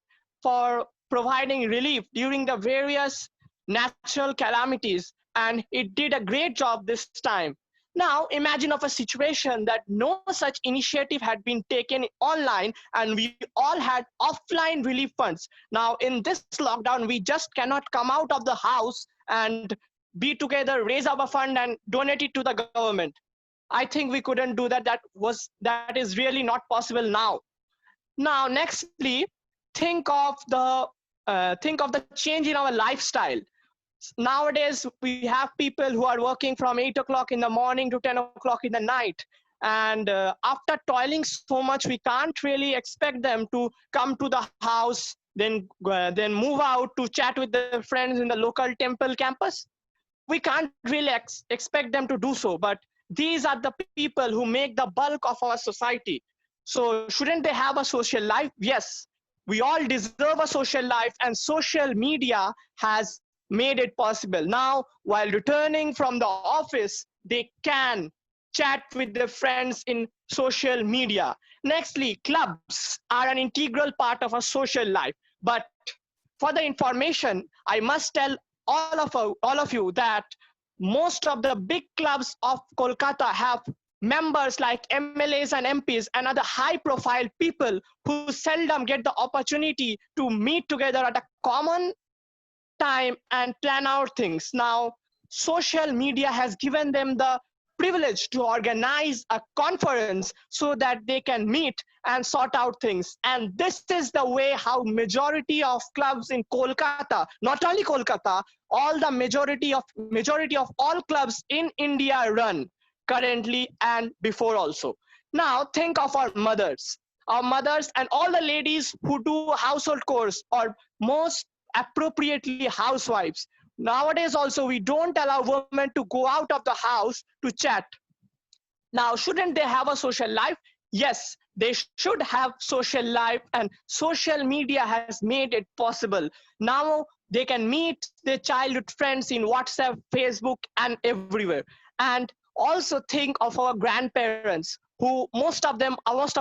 for providing relief during the various natural calamities, and it did a great job this time. Now imagine of a situation that no such initiative had been taken online and we all had offline relief funds. Now in this lockdown we just cannot come out of the house and be together, raise our fund and donate it to the government. I think we couldn't do that. That is really not possible now. Now, nextly, think of the change in our lifestyle. Nowadays, we have people who are working from 8 o'clock in the morning to 10 o'clock in the night. And after toiling so much, we can't really expect them to come to the house, then move out to chat with their friends in the local temple campus. We can't really expect them to do so, but these are the people who make the bulk of our society. So shouldn't they have a social life? Yes, we all deserve a social life, and social media has made it possible. Now, while returning from the office, they can chat with their friends in social media. Nextly, clubs are an integral part of our social life. But for the information, I must tell all of you that most of the big clubs of Kolkata have members like MLAs and MPs and other high profile people who seldom get the opportunity to meet together at a common time and plan out things. Now, social media has given them the privilege to organize a conference so that they can meet and sort out things. And this is the way how majority of clubs in Kolkata, not only Kolkata, all the majority of all clubs in India run currently and before also. Now think of our mothers and all the ladies who do household chores, or most appropriately housewives. Nowadays also we don't allow women to go out of the house to chat. Now shouldn't they have a social life? Yes, they should have social life, and social media has made it possible. Now they can meet their childhood friends in WhatsApp, Facebook and everywhere. And also think of our grandparents, who most of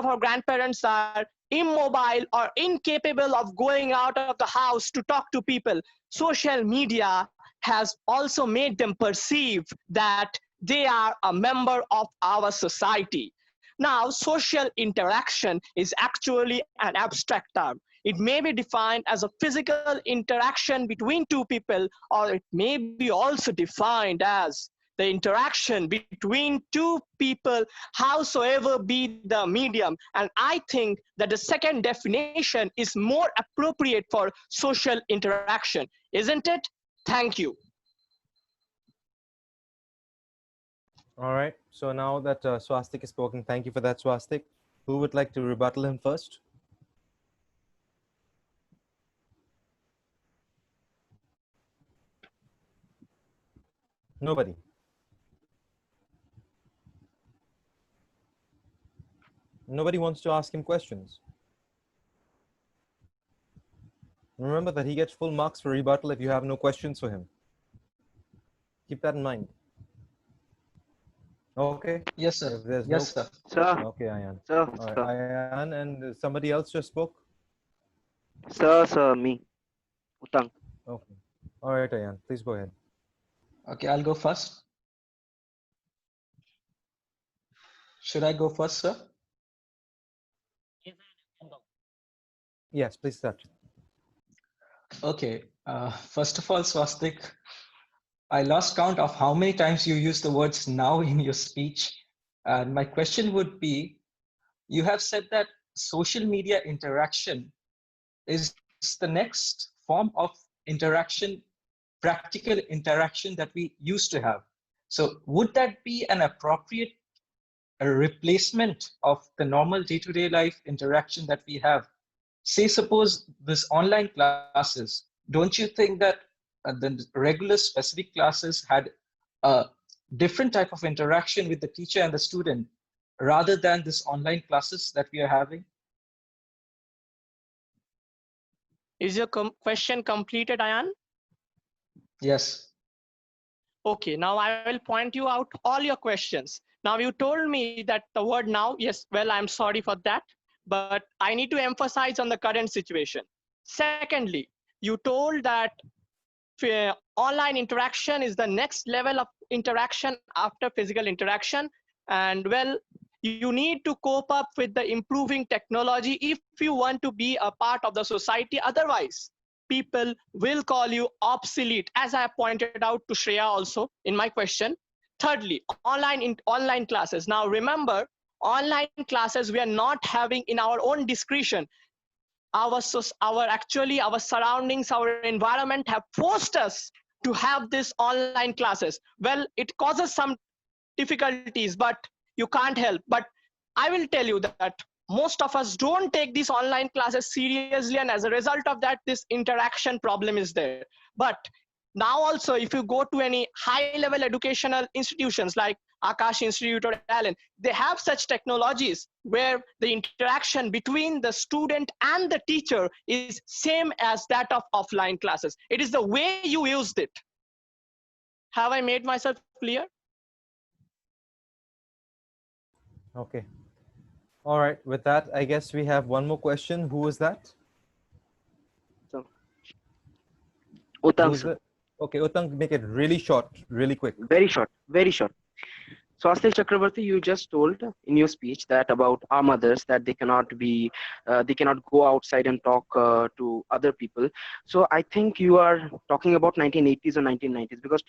our grandparents are immobile or incapable of going out of the house to talk to people. Social media has also made them perceive that they are a member of our society. Now, social interaction is actually an abstract term. It may be defined as a physical interaction between two people, or it may be also defined as the interaction between two people, howsoever be the medium. And I think that the second definition is more appropriate for social interaction, isn't it? Thank you. All right. So now that Swastik has spoken, thank you for that, Swastik. Who would like to rebuttal him first? Nobody. Nobody wants to ask him questions. Remember that he gets full marks for rebuttal if you have no questions for him. Keep that in mind. Okay. Yes, sir. If there's Yes, no... sir. Sir, Okay, Ayan. sir, All right, sir, Ayan, and somebody else just spoke? sir, me, Utang. Okay. All right, Ayan, please go ahead. Okay, I'll go first. Should I go first, sir? Yes, please start. Okay. First of all, Swastik, I lost count of how many times you used the words now in your speech. And my question would be, you have said that social media interaction is the next form of interaction, practical interaction that we used to have. So would that be an appropriate replacement of the normal day-to-day life interaction that we have? Say, suppose this online classes, don't you think that the regular specific classes had a different type of interaction with the teacher and the student rather than this online classes that we are having? Is your question completed, Ayan? Yes. Okay, now I will point you out all your questions. Now you told me that the word now, yes, well, I'm sorry for that, but I need to emphasize on the current situation. Secondly, you told that online interaction is the next level of interaction after physical interaction. And well, you need to cope up with the improving technology if you want to be a part of the society. Otherwise, people will call you obsolete, as I pointed out to Shreya also in my question. Thirdly, online classes. Now remember, online classes we are not having in our own discretion. Our surroundings, our environment have forced us to have this online classes. Well, it causes some difficulties, but you can't help. But I will tell you that most of us don't take these online classes seriously, and as a result of that, this interaction problem is there. But now also, if you go to any high level educational institutions like Akash Institute or Allen, they have such technologies where the interaction between the student and the teacher is same as that of offline classes. It is the way you used it. Have I made myself clear? Okay. All right. With that, I guess we have one more question. Who is that? So, Uttam, Who's sir. it? Okay, Uttam, make it really short, really quick. Very short, very short. So Astil Chakrabarti, you just told in your speech that about our mothers that they cannot go outside and talk to other people. So I think you are talking about 1980s or 1990s, because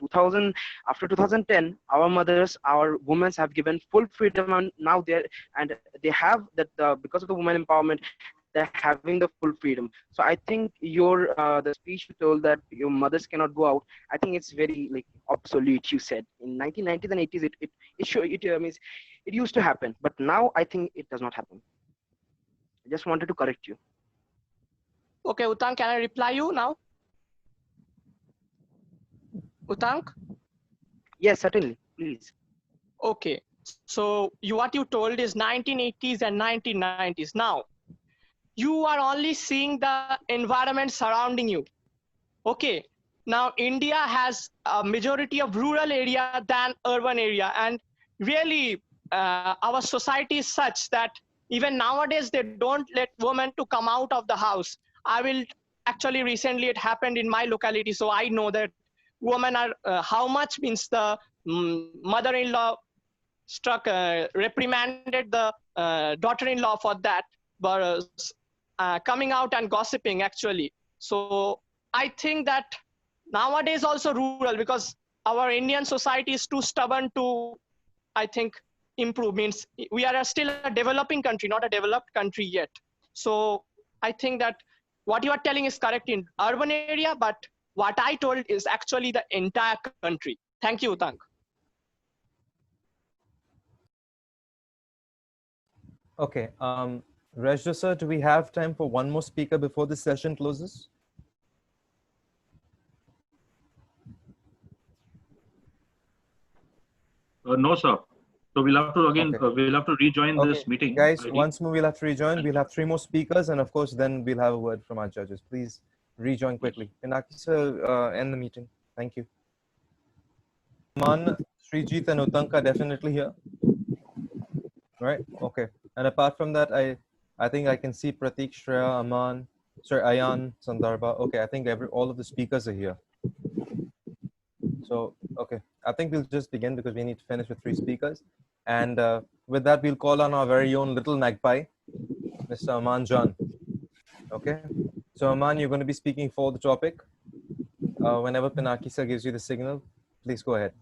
after 2010, our mothers, our women have given full freedom, and now they have that because of the women empowerment, they're having the full freedom. So I think the speech you told that your mothers cannot go out, I think it's very like obsolete. You said in 1990s and 80s it used to happen, but now I think it does not happen. I just wanted to correct you. Okay, Utang, can I reply you now? Utang? Yes, certainly, please. Okay, so what you told is 1980s and 1990s. Now, you are only seeing the environment surrounding you. Okay, now India has a majority of rural area than urban area, and really our society is such that even nowadays they don't let women to come out of the house. Actually recently it happened in my locality, so I know that women are how much means the mother-in-law reprimanded the daughter-in-law for that, but coming out and gossiping actually. So I think that nowadays also rural, because our Indian society is too stubborn to, I think, improve. Means we are still a developing country, not a developed country yet. So I think that what you are telling is correct in urban area, but what I told is actually the entire country. Thank you, Utang. Okay. Rajda sir, do we have time for one more speaker before the session closes? No, sir. So we'll have to again, Okay. we'll have to rejoin this meeting. Guys, once more we'll have to rejoin. We'll have 3 more speakers, and of course, then we'll have a word from our judges. Please rejoin quickly. Pinaki sir, end the meeting. Thank you. Man, Srijit and Uttank are definitely here. Right? Okay. And apart from that, I think I can see Pratik, Shreya, Aman, sorry, Ayan, Sandarbha. Okay, I think all of the speakers are here. So, okay, I think we'll just begin because we need to finish with 3 speakers. And with that, we'll call on our very own little magpie, Mr. Aman Jan. Okay, so Aman, you're going to be speaking for the topic. Whenever Pinaki sir gives you the signal, please go ahead.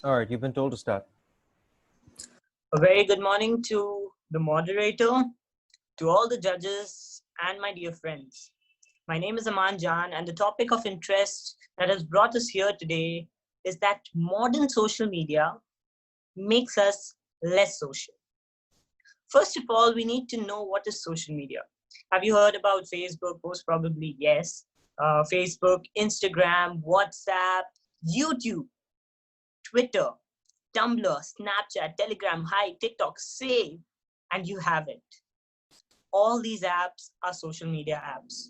All right, you've been told to start. A very good morning to the moderator, to all the judges, and my dear friends. My name is Aman Jan, and the topic of interest that has brought us here today is that modern social media makes us less social. First of all, we need to know what is social media. Have you heard about Facebook? Most probably, yes. Facebook, Instagram, WhatsApp, YouTube, Twitter, Tumblr, Snapchat, Telegram, Hi, TikTok, say, and you have it. all these apps are social media apps.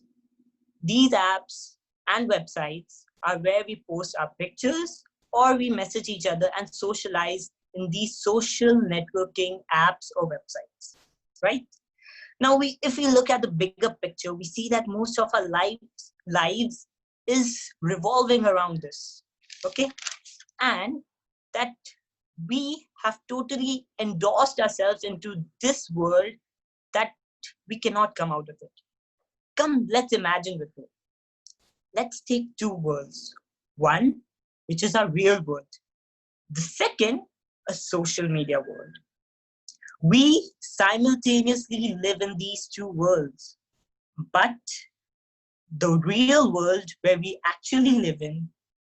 These apps and websites are where we post our pictures or we message each other and socialize in these social networking apps or websites, right? Now, if we look at the bigger picture, we see that most of our lives is revolving around this, okay? And that we have totally endorsed ourselves into this world that we cannot come out of it. Come, let's imagine with me. Let's take two worlds. One, which is our real world. The second, a social media world. We simultaneously live in these two worlds, but the real world where we actually live in,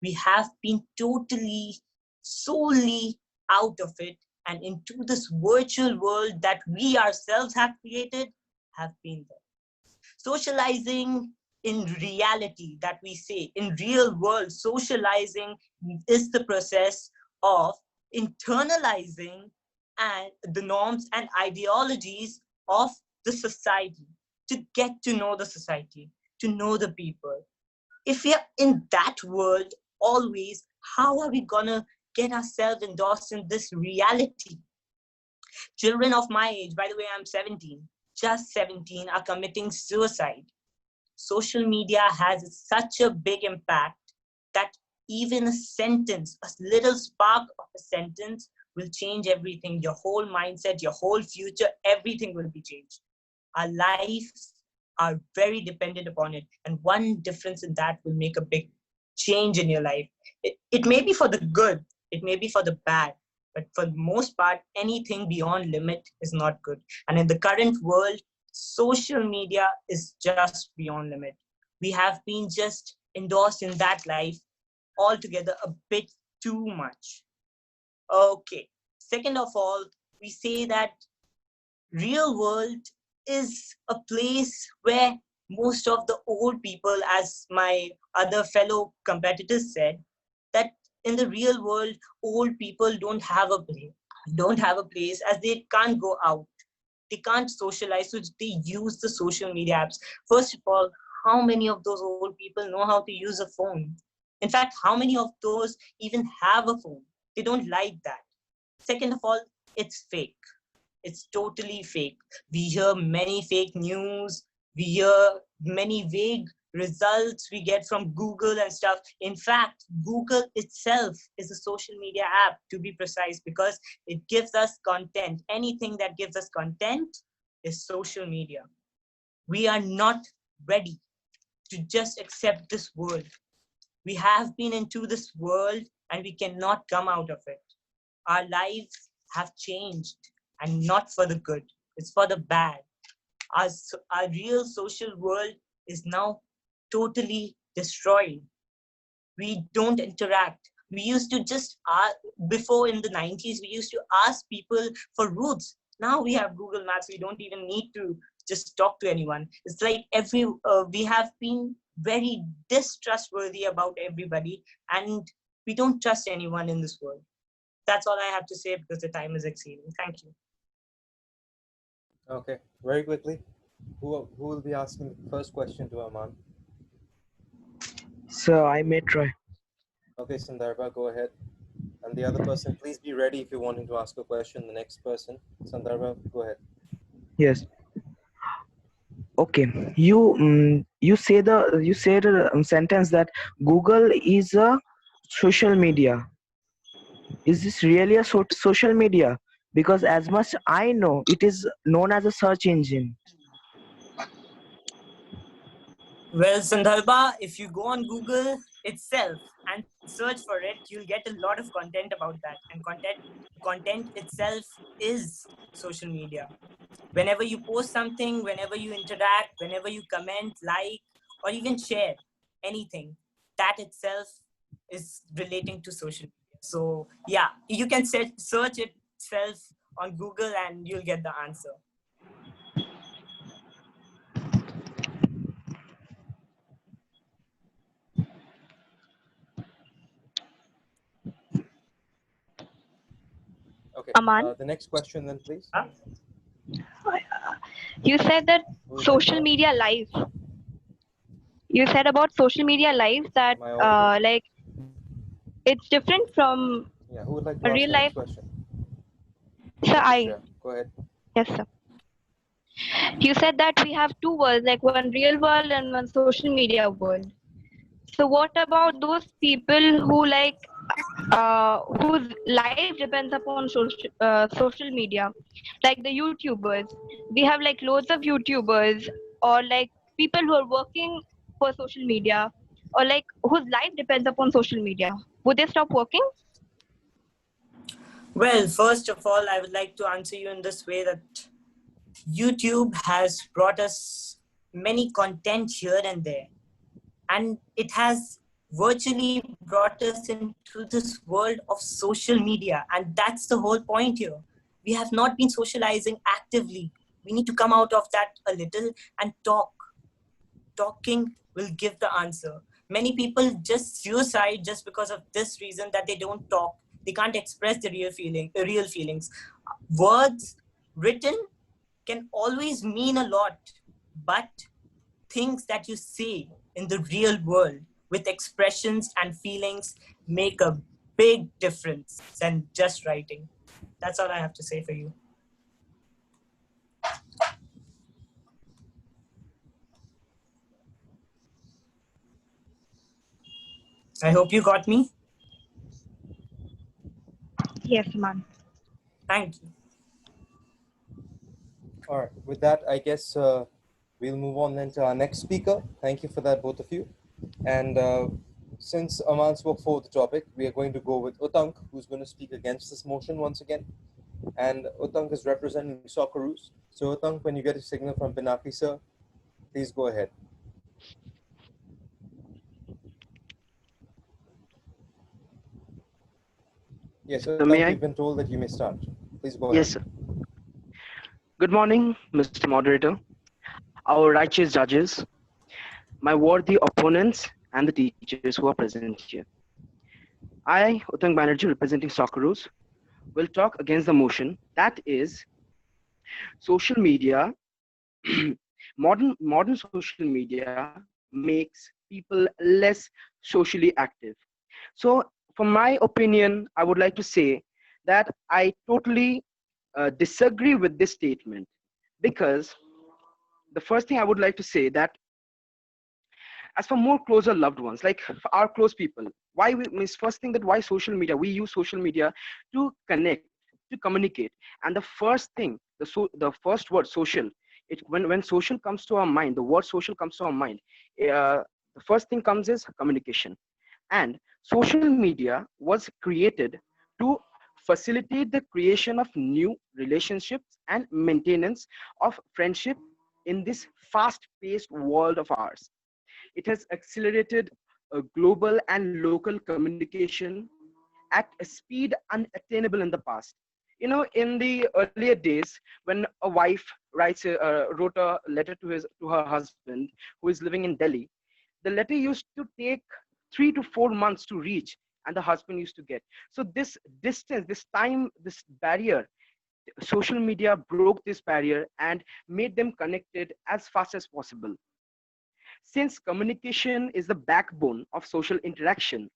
we have been totally, solely out of it and into this virtual world that we ourselves have created, have been there. Socializing in reality, that we say, in real world, socializing is the process of internalizing and the norms and ideologies of the society, to get to know the society, to know the people. If we are in that world always, how are we gonna get ourselves endorsed in this reality? Children of my age, by the way, I'm 17, just 17, are committing suicide. Social media has such a big impact that even a sentence, a little spark of a sentence will change everything. Your whole mindset, your whole future, everything will be changed. Our lives are very dependent upon it. And one difference in that will make a big change in your life. It may be for the good, it may be for the bad, but for the most part, anything beyond limit is not good. And in the current world, social media is just beyond limit. We have been just endorsed in that life altogether a bit too much. Okay. Second of all, we say that real world is a place where most of the old people, as my other fellow competitors said, that in the real world, old people don't have a place as they can't go out. They can't socialize, so they use the social media apps. First of all, how many of those old people know how to use a phone? In fact, how many of those even have a phone? They don't like that. Second of all, it's fake. It's totally fake. We hear many fake news. We hear many vague results we get from Google and stuff. In fact, Google itself is a social media app, to be precise, because it gives us content. Anything that gives us content is social media. We are not ready to just accept this world. We have been into this world and we cannot come out of it. Our lives have changed, and not for the good. It's for the bad. Our real social world is now totally destroyed. We don't interact. We used to just before in the 90s, we used to ask people for routes. Now we have Google Maps. We don't even need to just talk to anyone. It's like we have been very distrustworthy about everybody, and we don't trust anyone in this world. That's all I have to say because the time is exceeding. Thank you. Okay, very quickly, who will be asking the first question to Aman? So I may try. Okay, Sandarbha, go ahead. And the other person, please be ready if you want him to ask a question. The next person, Sandarbha, go ahead. Yes. Okay. You said a sentence that Google is a social media. Is this really a social media? Because as much I know, it is known as a search engine. Well, Sandarbha, if you go on Google itself and search for it, you'll get a lot of content about that. And content itself is social media. Whenever you post something, whenever you interact, whenever you comment, like, or even share anything, that itself is relating to social media. So yeah, you can search itself on Google and you'll get the answer. Okay, Aman? the next question then, please. Huh? You said that Who is social that? media live. You said about social media live that Am I audible? like it's different from Yeah, who would like to a ask real the life. next question? So Yes, I, yeah, go ahead. yes, sir. You said that we have two worlds, like one real world and one social media world. So what about those people who like whose life depends upon social media, like the YouTubers? We have like loads of YouTubers, or like people who are working for social media, or like whose life depends upon social media. Would they stop working? Well, first of all, I would like to answer you in this way that YouTube has brought us many content here and there, and it has virtually brought us into this world of social media, and that's the whole point here. We have not been socializing actively. We need to come out of that a little and talk. Talking will give the answer. Many people just suicide just because of this reason, that they don't talk. They can't express the real feelings. Words written can always mean a lot, but things that you say in the real world with expressions and feelings make a big difference than just writing. That's all I have to say for you. I hope you got me. Yes, man. Thank you. All right, with that, I guess we'll move on then to our next speaker. Thank you for that, both of you. And since Aman spoke for the topic, we are going to go with Utank, who's going to speak against this motion once again. And Utank is representing Socceroos. So Utank, when you get a signal from Pinaki sir, please go ahead. Yes, So Utank, may I? you've been told that you may start. Please go Yes, ahead. sir. Good morning, Mr. Moderator, our righteous judges, my worthy opponents, and the teachers who are present here. I, Utang Banerjee, representing Socceroos, will talk against the motion that is social media. modern social media makes people less socially active. So, from my opinion, I would like to say that I totally disagree with this statement, because the first thing I would like to say that as for more closer loved ones, like for our close people, why we means first thing that why social media, we use social media to connect, to communicate. And the first thing, the first word social, when social comes to our mind, the word social comes to our mind, the first thing comes is communication. And social media was created to facilitate the creation of new relationships and maintenance of friendship in this fast paced world of ours. It has accelerated global and local communication at a speed unattainable in the past. You know, in the earlier days, when a wife wrote a letter to her husband who is living in Delhi, the letter used to take 3 to 4 months to reach, and the husband used to get. So this distance, this time, this barrier, social media broke this barrier and made them connected as fast as possible. Since communication is the backbone of social interaction,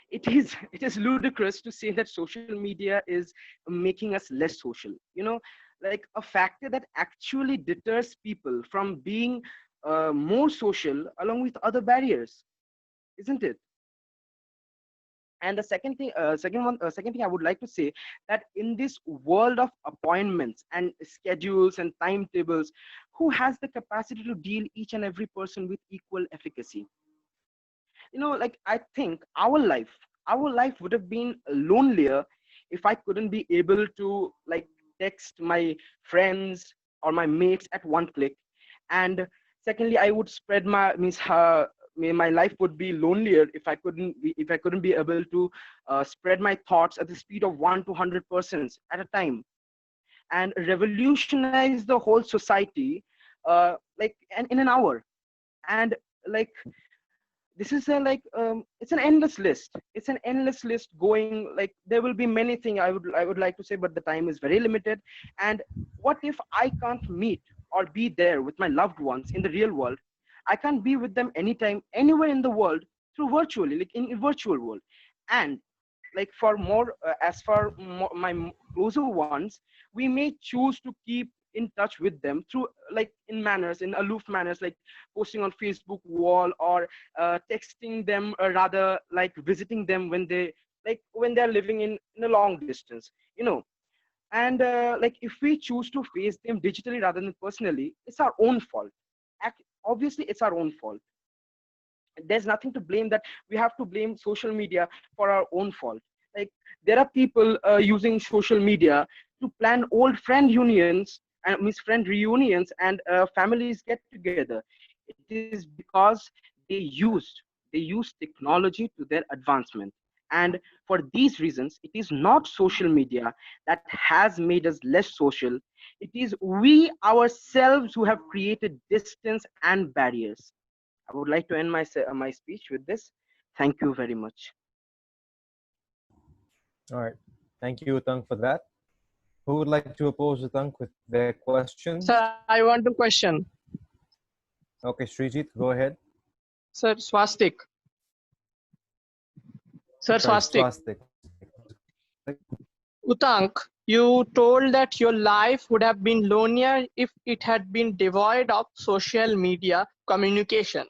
it is ludicrous to say that social media is making us less social. You know, like a factor that actually deters people from being more social, along with other barriers, isn't it? And the second thing I would like to say, that in this world of appointments and schedules and timetables, who has the capacity to deal each and every person with equal efficacy? You know, like I think our life would have been lonelier if I couldn't be able to like text my friends or my mates at one click. And secondly, I would spread my means my life would be lonelier if I couldn't be able to spread my thoughts at the speed of 1 to 100 persons at a time, and revolutionize the whole society in an hour. And like this is a like it's an endless list. It's an endless list going, like there will be many things I would like to say, but the time is very limited. And what if I can't meet or be there with my loved ones in the real world? I can't be with them anytime, anywhere in the world, through virtually, like in a virtual world. And like for more as for closer ones, we may choose to keep in touch with them through like in manners, in aloof manners, like posting on Facebook wall, or texting them, or rather like visiting them when they, like when they're living in a long distance, you know. And like if we choose to face them digitally rather than personally, it's our own fault. Obviously it's our own fault. There's nothing to blame, that we have to blame social media for our own fault. Like there are people using social media to plan old friend unions and means friend reunions, and families get together. It is because they use technology to their advancement. And for these reasons, it is not social media that has made us less social. It is we ourselves who have created distance and barriers. I would like to end my speech with this. Thank you very much. All right. Thank you, Utang, for that. Who would like to oppose Utang with their questions? Sir, I want to question. Okay, Srijit, go ahead. Sir, Swastik. Sir, Sorry, Swastik. Swastik. Utank, you told that your life would have been lonelier if it had been devoid of social media communication.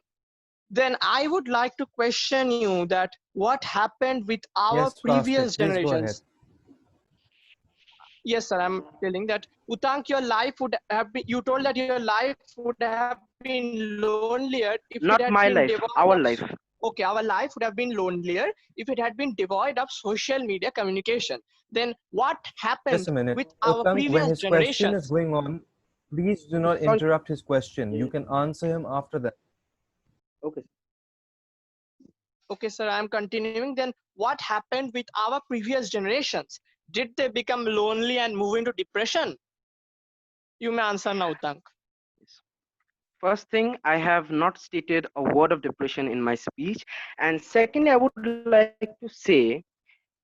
Then I would like to question you that what happened with our Yes, previous Swastik, please go ahead. generations. Yes, sir, I'm telling that Utank, your life would have been, you told that your life would have been lonelier if Not it had my been life, devoid our of, life. okay, our life would have been lonelier if it had been devoid of social media communication. Then what happened Just a minute. with our Utang, when previous his question is generations? going on, please do not Sorry. interrupt his question. You can answer him after that. Okay. Okay, sir, I'm continuing. Then what happened with our previous generations? Did they become lonely and move into depression? You may answer now, Utank. First thing, I have not stated a word of depression in my speech. And secondly, I would like to say,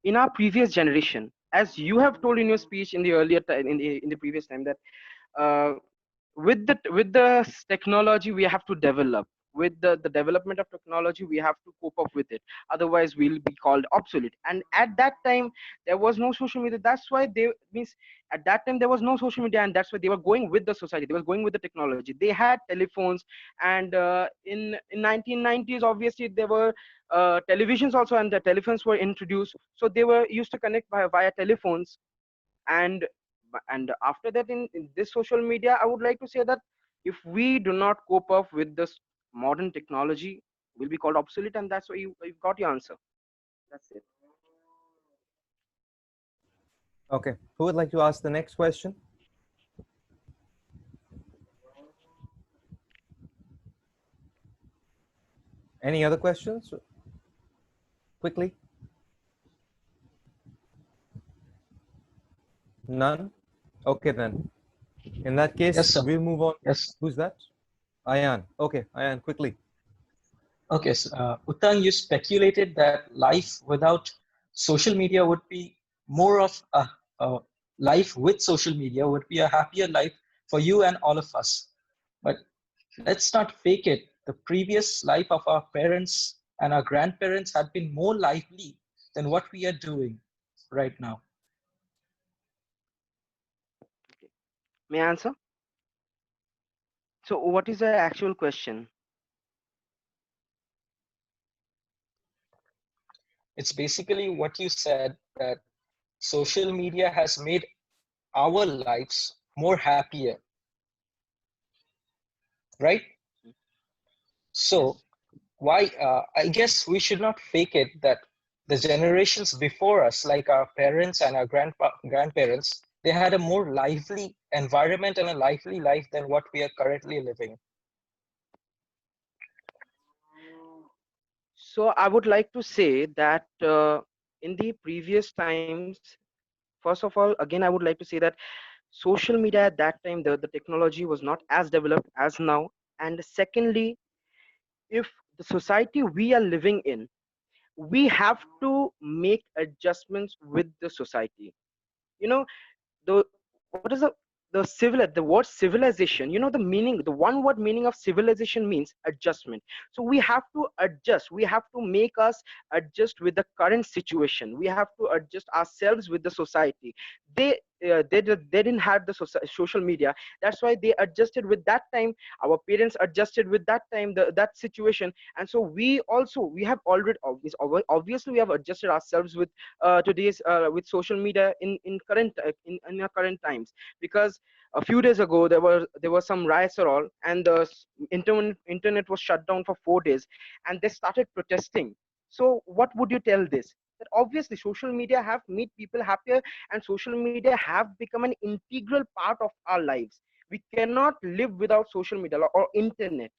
in our previous generation, as you have told in your speech in the earlier time, in the previous time, that uh, with the technology we have to develop, with the development of technology we have to cope up with it, otherwise we'll be called obsolete. And at that time there was no social media, that's why they means at that time there was no social media, and that's why they were going with the society, they were going with the technology. They had telephones. And in 1990s, obviously there were televisions also, and the telephones were introduced, so they were used to connect via telephones. And after that, in this social media, I would like to say that if we do not cope up with this modern technology, we'll be called obsolete. And that's why you got your answer. That's it. Okay. Who would like to ask the next question? Any other questions? Quickly. None? Okay, then. In that case, Yes, sir. we'll move on. Yes. Who's that? Ayan. Okay, Ayan, quickly. Okay, so, Utang, you speculated that life without social media would be more of a life with social media would be a happier life for you and all of us. But let's not fake it. The previous life of our parents and our grandparents had been more lively than what we are doing right now. May I answer? So what is the actual question? It's basically what you said, that social media has made our lives more happier, right? So why, I guess we should not fake it that the generations before us, like our parents and our grandparents, they had a more lively environment and a lively life than what we are currently living. So I would like to say that in the previous times, first of all, again, I would like to say that social media at that time, the technology was not as developed as now. And secondly, if the society we are living in, we have to make adjustments with the society. You know, the what is the word civilization, the meaning, the one word meaning of civilization means adjustment. So we have to adjust, we have to make us adjust with the current situation, we have to adjust ourselves with the society. They didn't have the social media, that's why they adjusted with that time. Our parents adjusted with that time, that situation. And so we have already obviously we have adjusted ourselves with today's with social media in current in our current times. Because a few days ago there were some riots or all, and the internet was shut down for 4 days, and they started protesting. So what would you tell this? That obviously social media have made people happier, and social media have become an integral part of our lives. We cannot live without social media or internet.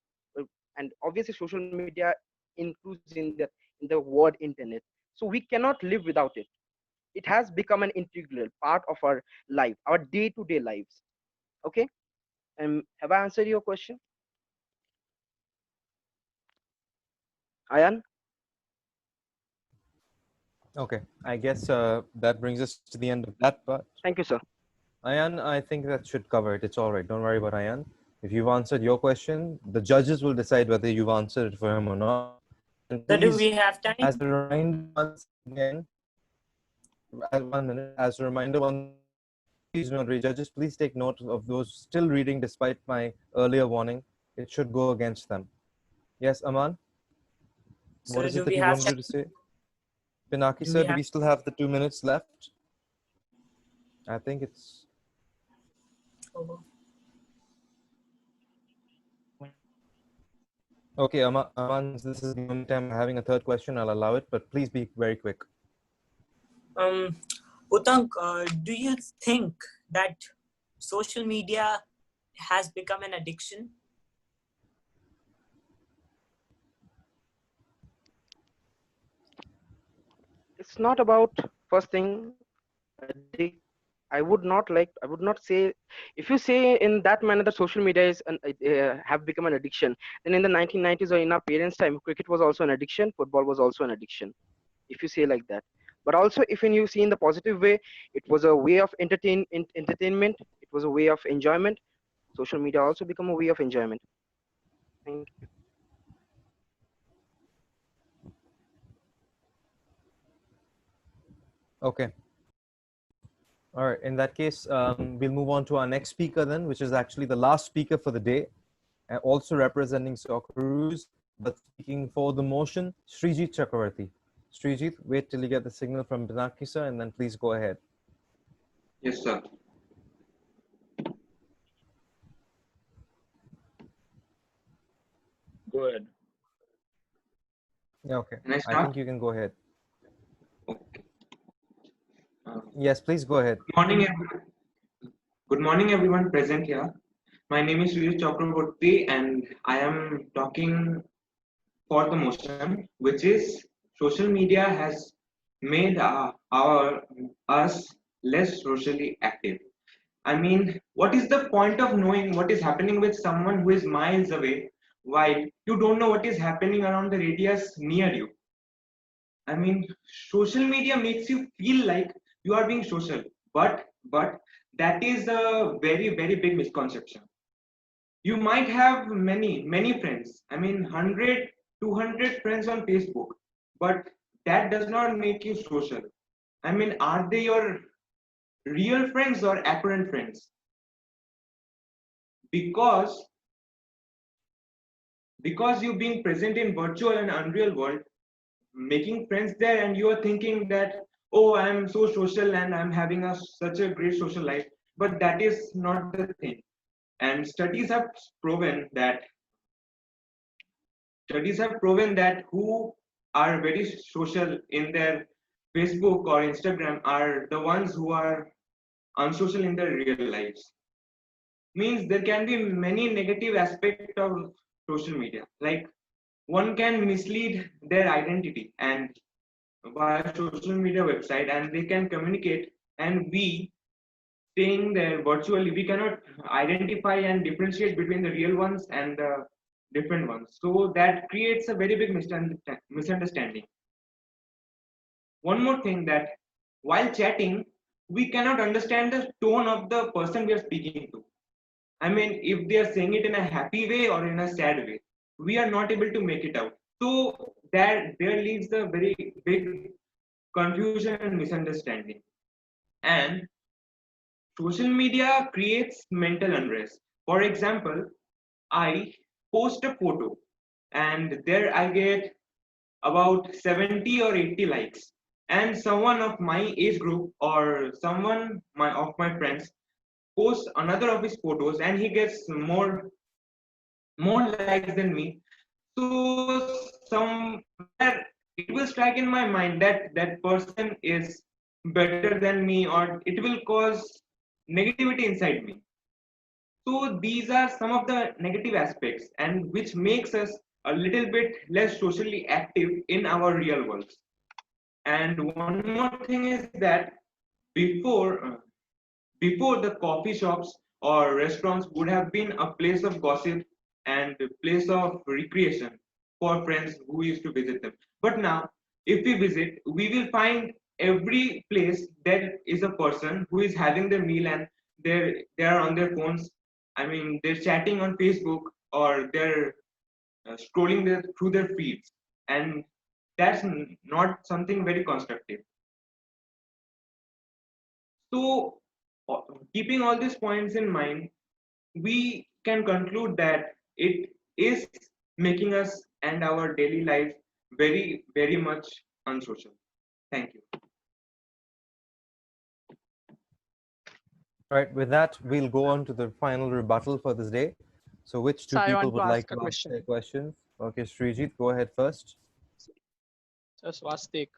And obviously social media includes in the word internet. So we cannot live without it. It has become an integral part of our life, our day-to-day lives. Okay. Have I answered your question, Ayan? Okay, I guess that brings us to the end of that part. Thank you, sir. Ayan, I think that should cover it. It's all right. Don't worry about Ayan. If you've answered your question, the judges will decide whether you've answered it for him or not. And So do please, we have time? as a reminder, once again, 1 minute, as a reminder, please note, judges, please take note of those still reading despite my earlier warning. It should go against them. Yes, Aman? So What is do it that we you have wanted time? to say? Pinaki, Do sir, we do have- we still have the 2 minutes left? I think it's... Okay, Aman, this is the only time I'm having a third question. I'll allow it, but please be very quick. Utang, do you think that social media has become an addiction? It's not about, first thing, I would not say, if you say in that manner that social media is have become an addiction, then in the 1990s or in our parents' time, cricket was also an addiction, football was also an addiction. If you say like that. But also, if you see in the positive way, it was a way of entertainment, it was a way of enjoyment. Social media also become a way of enjoyment. Thank you. Okay. All right. In that case, we'll move on to our next speaker then, which is actually the last speaker for the day, and also representing Socceroos, but speaking for the motion, Srijit Chakravarti. Srijit, wait till you get the signal from Pinaki sir, and then please go ahead. Yes, sir. Go ahead. Yeah, okay. Can I I start? think you can go ahead. Okay. Yes, please go ahead. Good morning, everyone present here. My name is Srijit Chakraborty, and I am talking for the motion, which is social media has made us less socially active. I mean, what is the point of knowing what is happening with someone who is miles away while you don't know what is happening around the radius near you? I mean, social media makes you feel like you are being social, but that is a very big misconception. You might have many friends. I mean, 100, 200 friends on Facebook, but that does not make you social. I mean, are they your real friends or apparent friends? Because you being present in virtual and unreal world, making friends there, and you are thinking that, oh, I'm so social and I'm having such a great social life, but that is not the thing. And studies have proven that who are very social in their Facebook or Instagram are the ones who are unsocial in their real lives. Means there can be many negative aspects of social media, like one can mislead their identity and via social media website, and they can communicate, and we staying there virtually, we cannot identify and differentiate between the real ones and the different ones. So that creates a very big misunderstanding. One more thing, that while chatting, we cannot understand the tone of the person we are speaking to. I mean, if they are saying it in a happy way or in a sad way, we are not able to make it out. So that there leaves a very big confusion and misunderstanding. And social media creates mental unrest. For example, I post a photo and there I get about 70 or 80 likes. And someone of my age group or someone of my friends posts another of his photos and he gets more likes than me. So somewhere it will strike in my mind that that person is better than me, or it will cause negativity inside me. So these are some of the negative aspects, and which makes us a little bit less socially active in our real worlds. And one more thing is that before the coffee shops or restaurants would have been a place of gossip and a place of recreation for friends who used to visit them. But now, if we visit, we will find every place there is a person who is having their meal and they are on their phones. I mean, they're chatting on Facebook or they're scrolling through their feeds, and that's not something very constructive. So, uh, keeping all these points in mind, we can conclude that it is making us and our daily life very, very much unsocial. Thank you. Right, with that, we'll go on to the final rebuttal for this day. So which two So I people want to would like ask a to ask question. their questions? Okay, Srijit, go ahead first. So Swastik.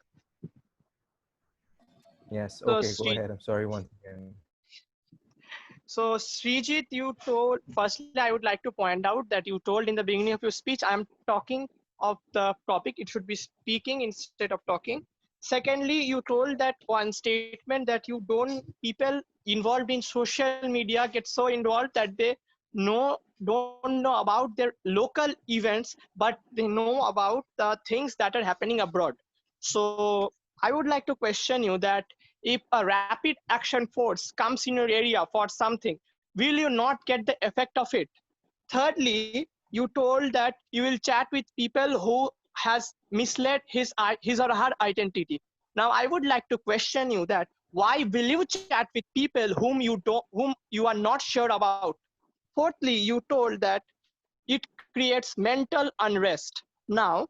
Yes, So okay, go ahead. I'm sorry once again. So Srijit, you told, firstly, I would like to point out that you told in the beginning of your speech, I'm talking of the topic, it should be speaking instead of talking. Secondly, you told that one statement that you don't, people involved in social media get so involved that they don't know about their local events, but they know about the things that are happening abroad. So I would like to question you that if a rapid action force comes in your area for something, will you not get the effect of it? Thirdly, you told that you will chat with people who has misled his or her identity. Now I would like to question you that why will you chat with people whom you are not sure about? Fourthly, you told that it creates mental unrest. Now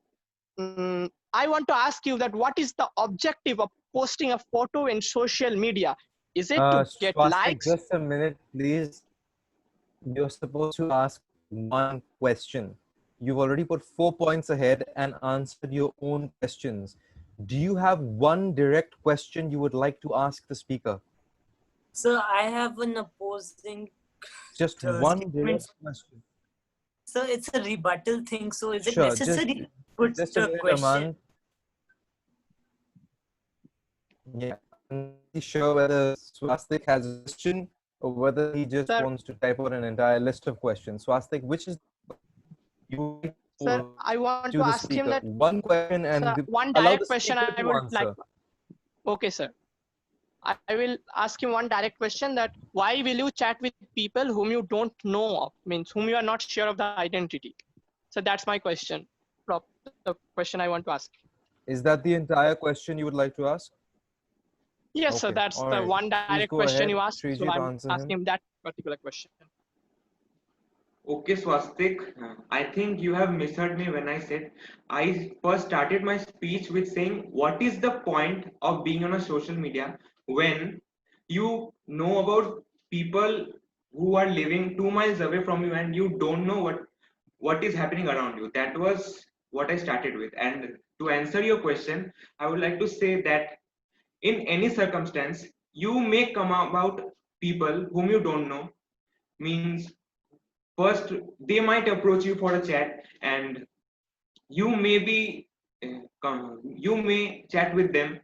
I want to ask you that what is the objective of posting a photo in social media? Is it to get Swastik, likes? just a minute, please. You're supposed to ask one question. You've already put 4 points ahead and answered your own questions. Do you have one direct question you would like to ask the speaker? So I have an opposing Just one statement. direct question. So it's a rebuttal thing. So is it Sure, necessary to put just a the minute, question? Aman. Yeah, I'm not sure whether Swastik has a question or whether he just Sir, wants to type out an entire list of questions. Swastik, which is you sir, I want to to the ask him speaker? that, One question and sir, one allow the direct question speaker I to would like. answer. Okay, sir. I will ask him one direct question that why will you chat with people whom you don't know of, means whom you are not sure of the identity? So that's my question, the question I want to ask. Is that the entire question you would like to ask? Yes, sir, Okay, that's all the right. one Please direct go question ahead. you asked. So Srijit, I'm answer asking him. him that particular question. Okay, Swastik, I think you have misheard me when I said I first started my speech with saying, what is the point of being on a social media when you know about people who are living 2 miles away from you and you don't know what is happening around you? That was what I started with. And to answer your question, I would like to say that in any circumstance, you may come about people whom you don't know. Means first they might approach you for a chat and you may be you may chat with them,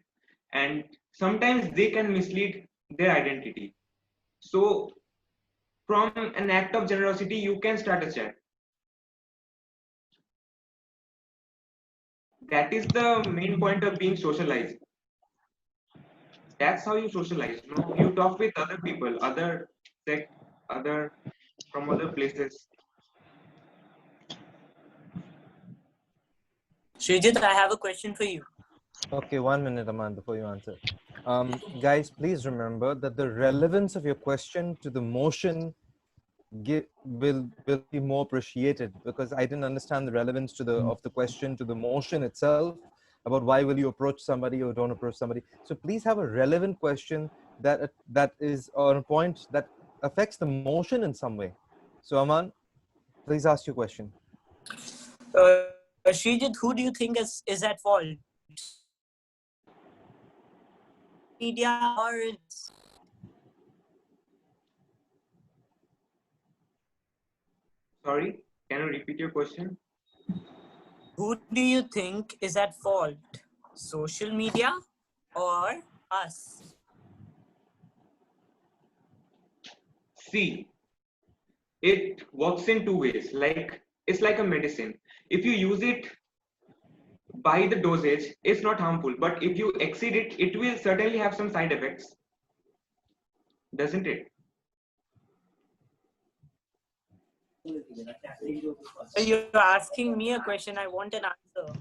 and sometimes they can mislead their identity. So from an act of generosity you can start a chat. That is the main point of being socialized. That's how you socialize. You know, you talk with other people, other sect, other from other places. Srijit, I have a question for you. Okay, 1 minute, Aman, before you answer. Guys, please remember that the relevance of your question to the motion will be more appreciated, because I didn't understand the relevance to of the question to the motion itself, about why will you approach somebody or don't approach somebody. So please have a relevant question that is on a point that affects the motion in some way. So Aman, please ask your question. Srijit, who do you think is at fault? Media or Sorry, can you repeat your question? who do you think is at fault? Social media or us? See, it works in two ways. Like it's like a medicine. If you use it by the dosage, it's not harmful. But if you exceed it, it will certainly have some side effects, doesn't it? So you're asking me a question. I want an answer.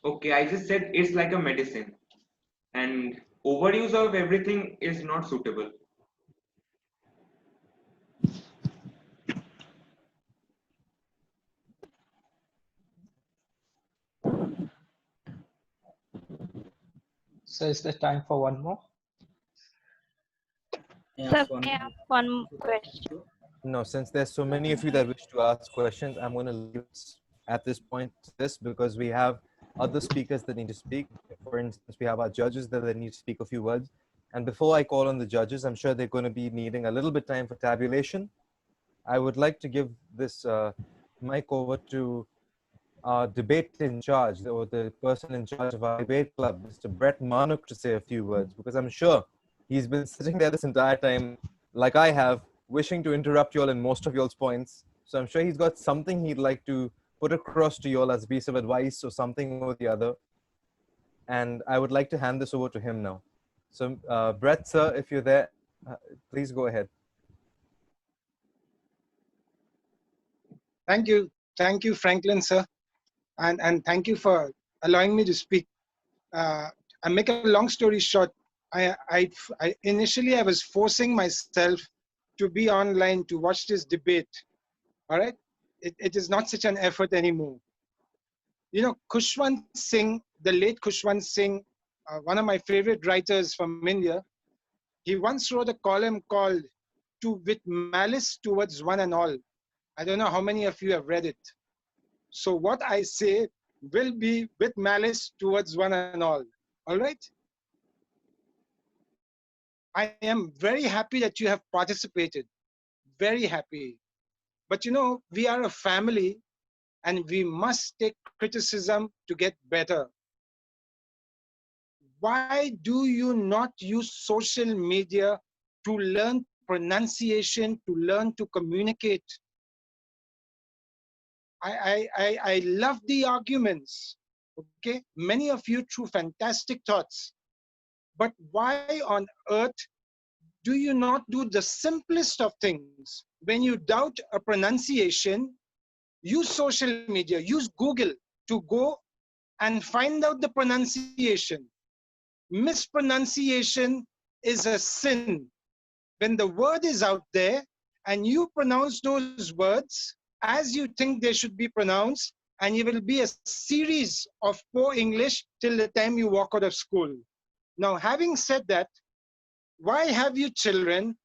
Okay, I just said it's like a medicine, and overuse of everything is not suitable. So is there time for one more? Sir, may I ask one question? No, since there's so many of you that wish to ask questions, I'm going to leave at this point this, because we have other speakers that need to speak. For instance, we have our judges that need to speak a few words. And before I call on the judges, I'm sure they're going to be needing a little bit time for tabulation. I would like to give this mic over to our debate in charge, or the person in charge of our debate club, Mr. Brett Manuk, to say a few words, because I'm sure he's been sitting there this entire time, like I have, wishing to interrupt you all in most of y'all's points. So I'm sure he's got something he'd like to put across to you all as a piece of advice or something or the other. And I would like to hand this over to him now. So Brett, sir, if you're there, please go ahead. Thank you, Franklin, sir, and thank you for allowing me to speak. I make a long story short. I initially I was forcing myself to be online to watch this debate. All right, it is not such an effort anymore. You know, Khushwant Singh, the late Khushwant Singh, one of my favorite writers from India, he once wrote a column called "To with Malice Towards One and All." I don't know how many of you have read it. So what I say will be with malice towards one and all. All right? I am very happy that you have participated. Very happy. But you know, we are a family and we must take criticism to get better. Why do you not use social media to learn pronunciation, to learn to communicate? I love the arguments. Okay, many of you threw fantastic thoughts. But why on earth do you not do the simplest of things? When you doubt a pronunciation, use social media, use Google to go and find out the pronunciation. Mispronunciation is a sin. When the word is out there and you pronounce those words as you think they should be pronounced, and you will be a series of poor English till the time you walk out of school. Now, having said that, why have you children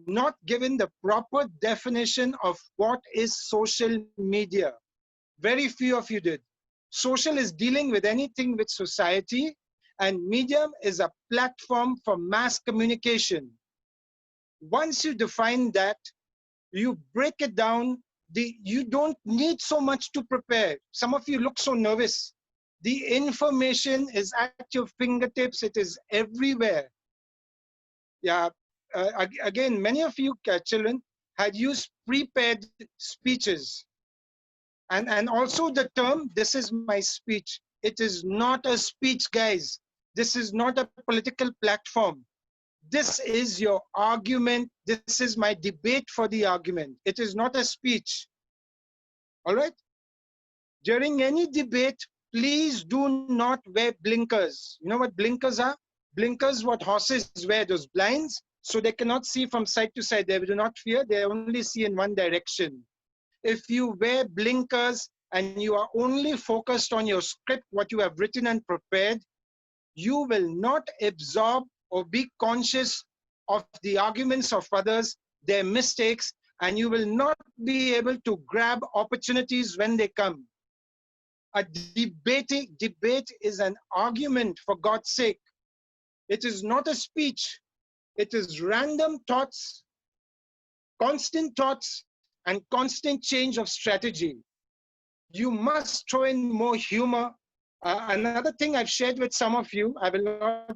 not given the proper definition of what is social media? Very few of you did. Social is dealing with anything with society, and medium is a platform for mass communication. Once you define that, you break it down. You don't need so much to prepare. Some of you look so nervous. The information is at your fingertips. It is everywhere. Yeah. Again, many of you children had used prepared speeches. And also the term, this is my speech. It is not a speech, guys. This is not a political platform. This is your argument. This is my debate for the argument. It is not a speech. All right? During any debate, please do not wear blinkers. You know what blinkers are? Blinkers, what horses wear, those blinds, so they cannot see from side to side. They do not fear, they only see in one direction. If you wear blinkers and you are only focused on your script, what you have written and prepared, you will not absorb or be conscious of the arguments of others, their mistakes, and you will not be able to grab opportunities when they come. A debate is an argument, for God's sake. It is not a speech. It is random thoughts, constant and constant change of strategy. You must throw in more humor. Another thing I've shared with some of you, I will not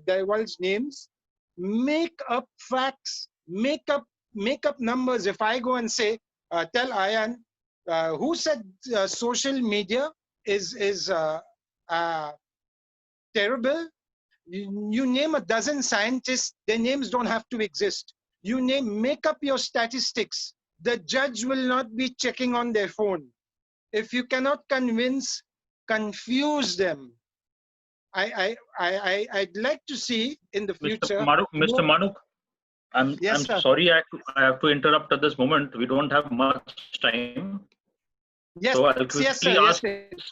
divulge names. Make up facts, make up numbers. If I go and say, tell Ayan, who said social media is terrible? You name a dozen scientists, their names don't have to exist. Make up your statistics. The judge will not be checking on their phone. If you cannot convince, confuse them. I'd like to see in the future. Mr. Manuk, I'm sorry I have to interrupt at this moment. We don't have much time. Yes, so I'll quickly ask. Yes,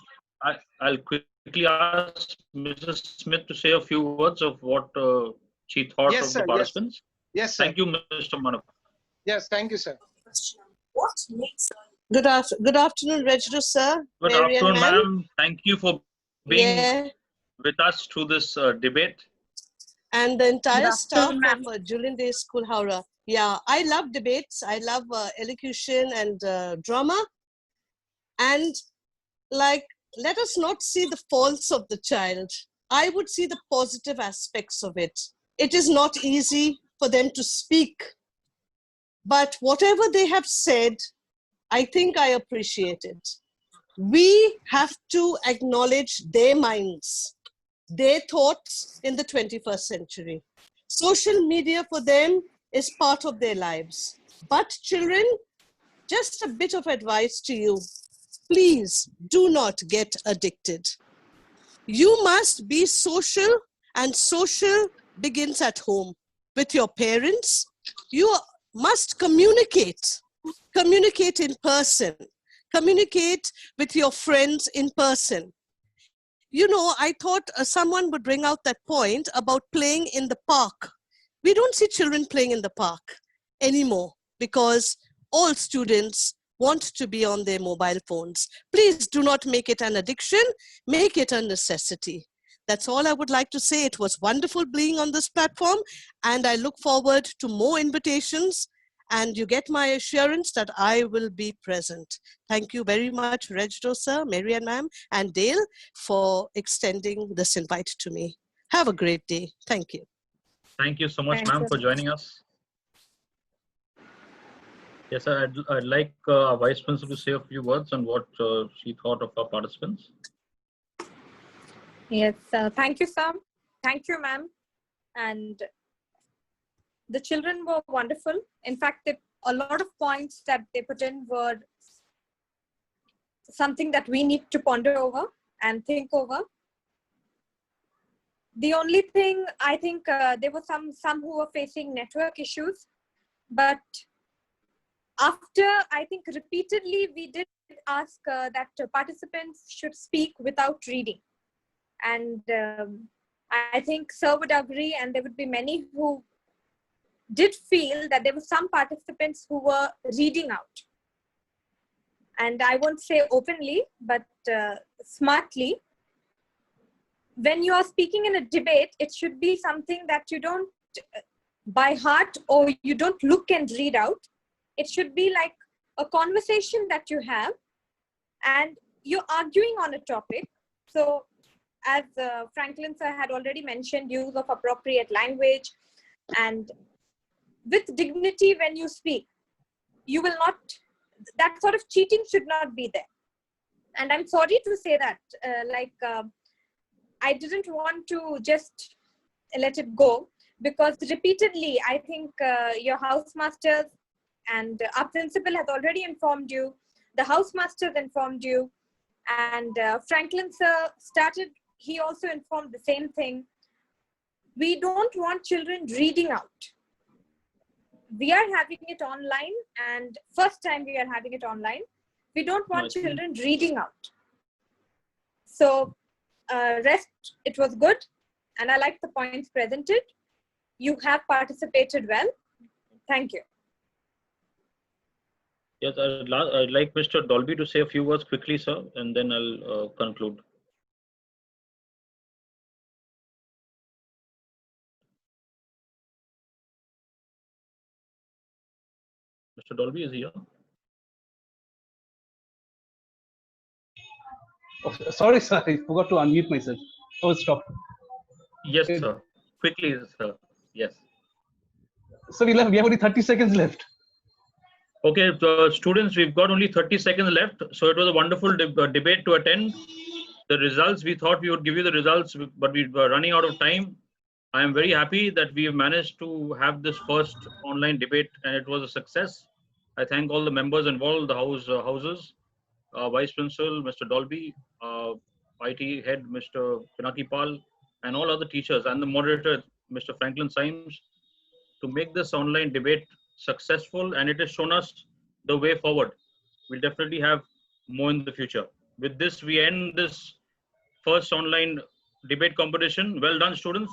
I'll quickly ask Mrs. Smith to say a few words of what she thought of the participants. Yes, sir. Thank you, Mr. Manuk. Yes, thank you, sir. What makes good afternoon, Register sir. Good afternoon, ma'am. Thank you for being with us through this debate. And the entire staff of Julian Day School, Howrah. Yeah, I love debates. I love elocution and drama. And like, let us not see the faults of the child. I would see the positive aspects of it. It is not easy for them to speak. But whatever they have said, I think I appreciate it. We have to acknowledge their minds, their thoughts in the 21st century. Social media for them is part of their lives. But children, just a bit of advice to you. Please do not get addicted. You must be social, and social begins at home with your parents. You must communicate. Communicate in person. Communicate with your friends in person. You know, I thought someone would bring out that point about playing in the park. We don't see children playing in the park anymore because all students want to be on their mobile phones. Please do not make it an addiction, make it a necessity. That's all I would like to say. It was wonderful being on this platform, and I look forward to more invitations, and you get my assurance that I will be present. Thank you very much, Regdo sir, Marian ma'am, and Dale for extending this invite to me. Have a great day. Thank you. Thank you so much, ma'am, for joining us. Yes, sir, I'd like our Vice Principal to say a few words on what she thought of our participants. Yes, thank you, sir. Thank you, ma'am. And the children were wonderful. In fact, a lot of points that they put in were something that we need to ponder over and think over. The only thing, I think there were some who were facing network issues, but after, I think repeatedly, we did ask that participants should speak without reading. And I think sir would agree, and there would be many who did feel that there were some participants who were reading out. And I won't say openly, but smartly. When you are speaking in a debate, it should be something that you don't by heart or you don't look and read out. It should be like a conversation that you have and you're arguing on a topic. So as Franklin sir had already mentioned, use of appropriate language and with dignity when you speak. You will not that sort of cheating should not be there. And I'm sorry to say that, I didn't want to just let it go, because repeatedly, I think your housemasters and our principal has already informed you, the housemasters informed you, and Franklin sir he also informed the same thing. We don't want children reading out. We are having it online, and first time we are having it online. We don't want children reading out. So rest, it was good, and I like the points presented. You have participated well. Thank you. Yes, I'd like Mr. Dolby to say a few words quickly, sir, and then I'll conclude. Mr. Dolby is here. Oh, sorry, sir. I forgot to unmute myself. Oh, stop. Yes, sir. Quickly, sir. Yes. So we have only 30 seconds left. Okay, students, we've got only 30 seconds left. So it was a wonderful debate to attend. The results, we thought we would give you the results, but we were running out of time. I am very happy that we have managed to have this first online debate, and it was a success. I thank all the members involved, the houses, Vice Principal, Mr. Dolby, IT Head, Mr. Pinaki Pal, and all other teachers, and the moderator, Mr. Franklin Symes, to make this online debate successful, and it has shown us the way forward. We'll definitely have more in the future. With this, we end this first online debate competition. Well done, students.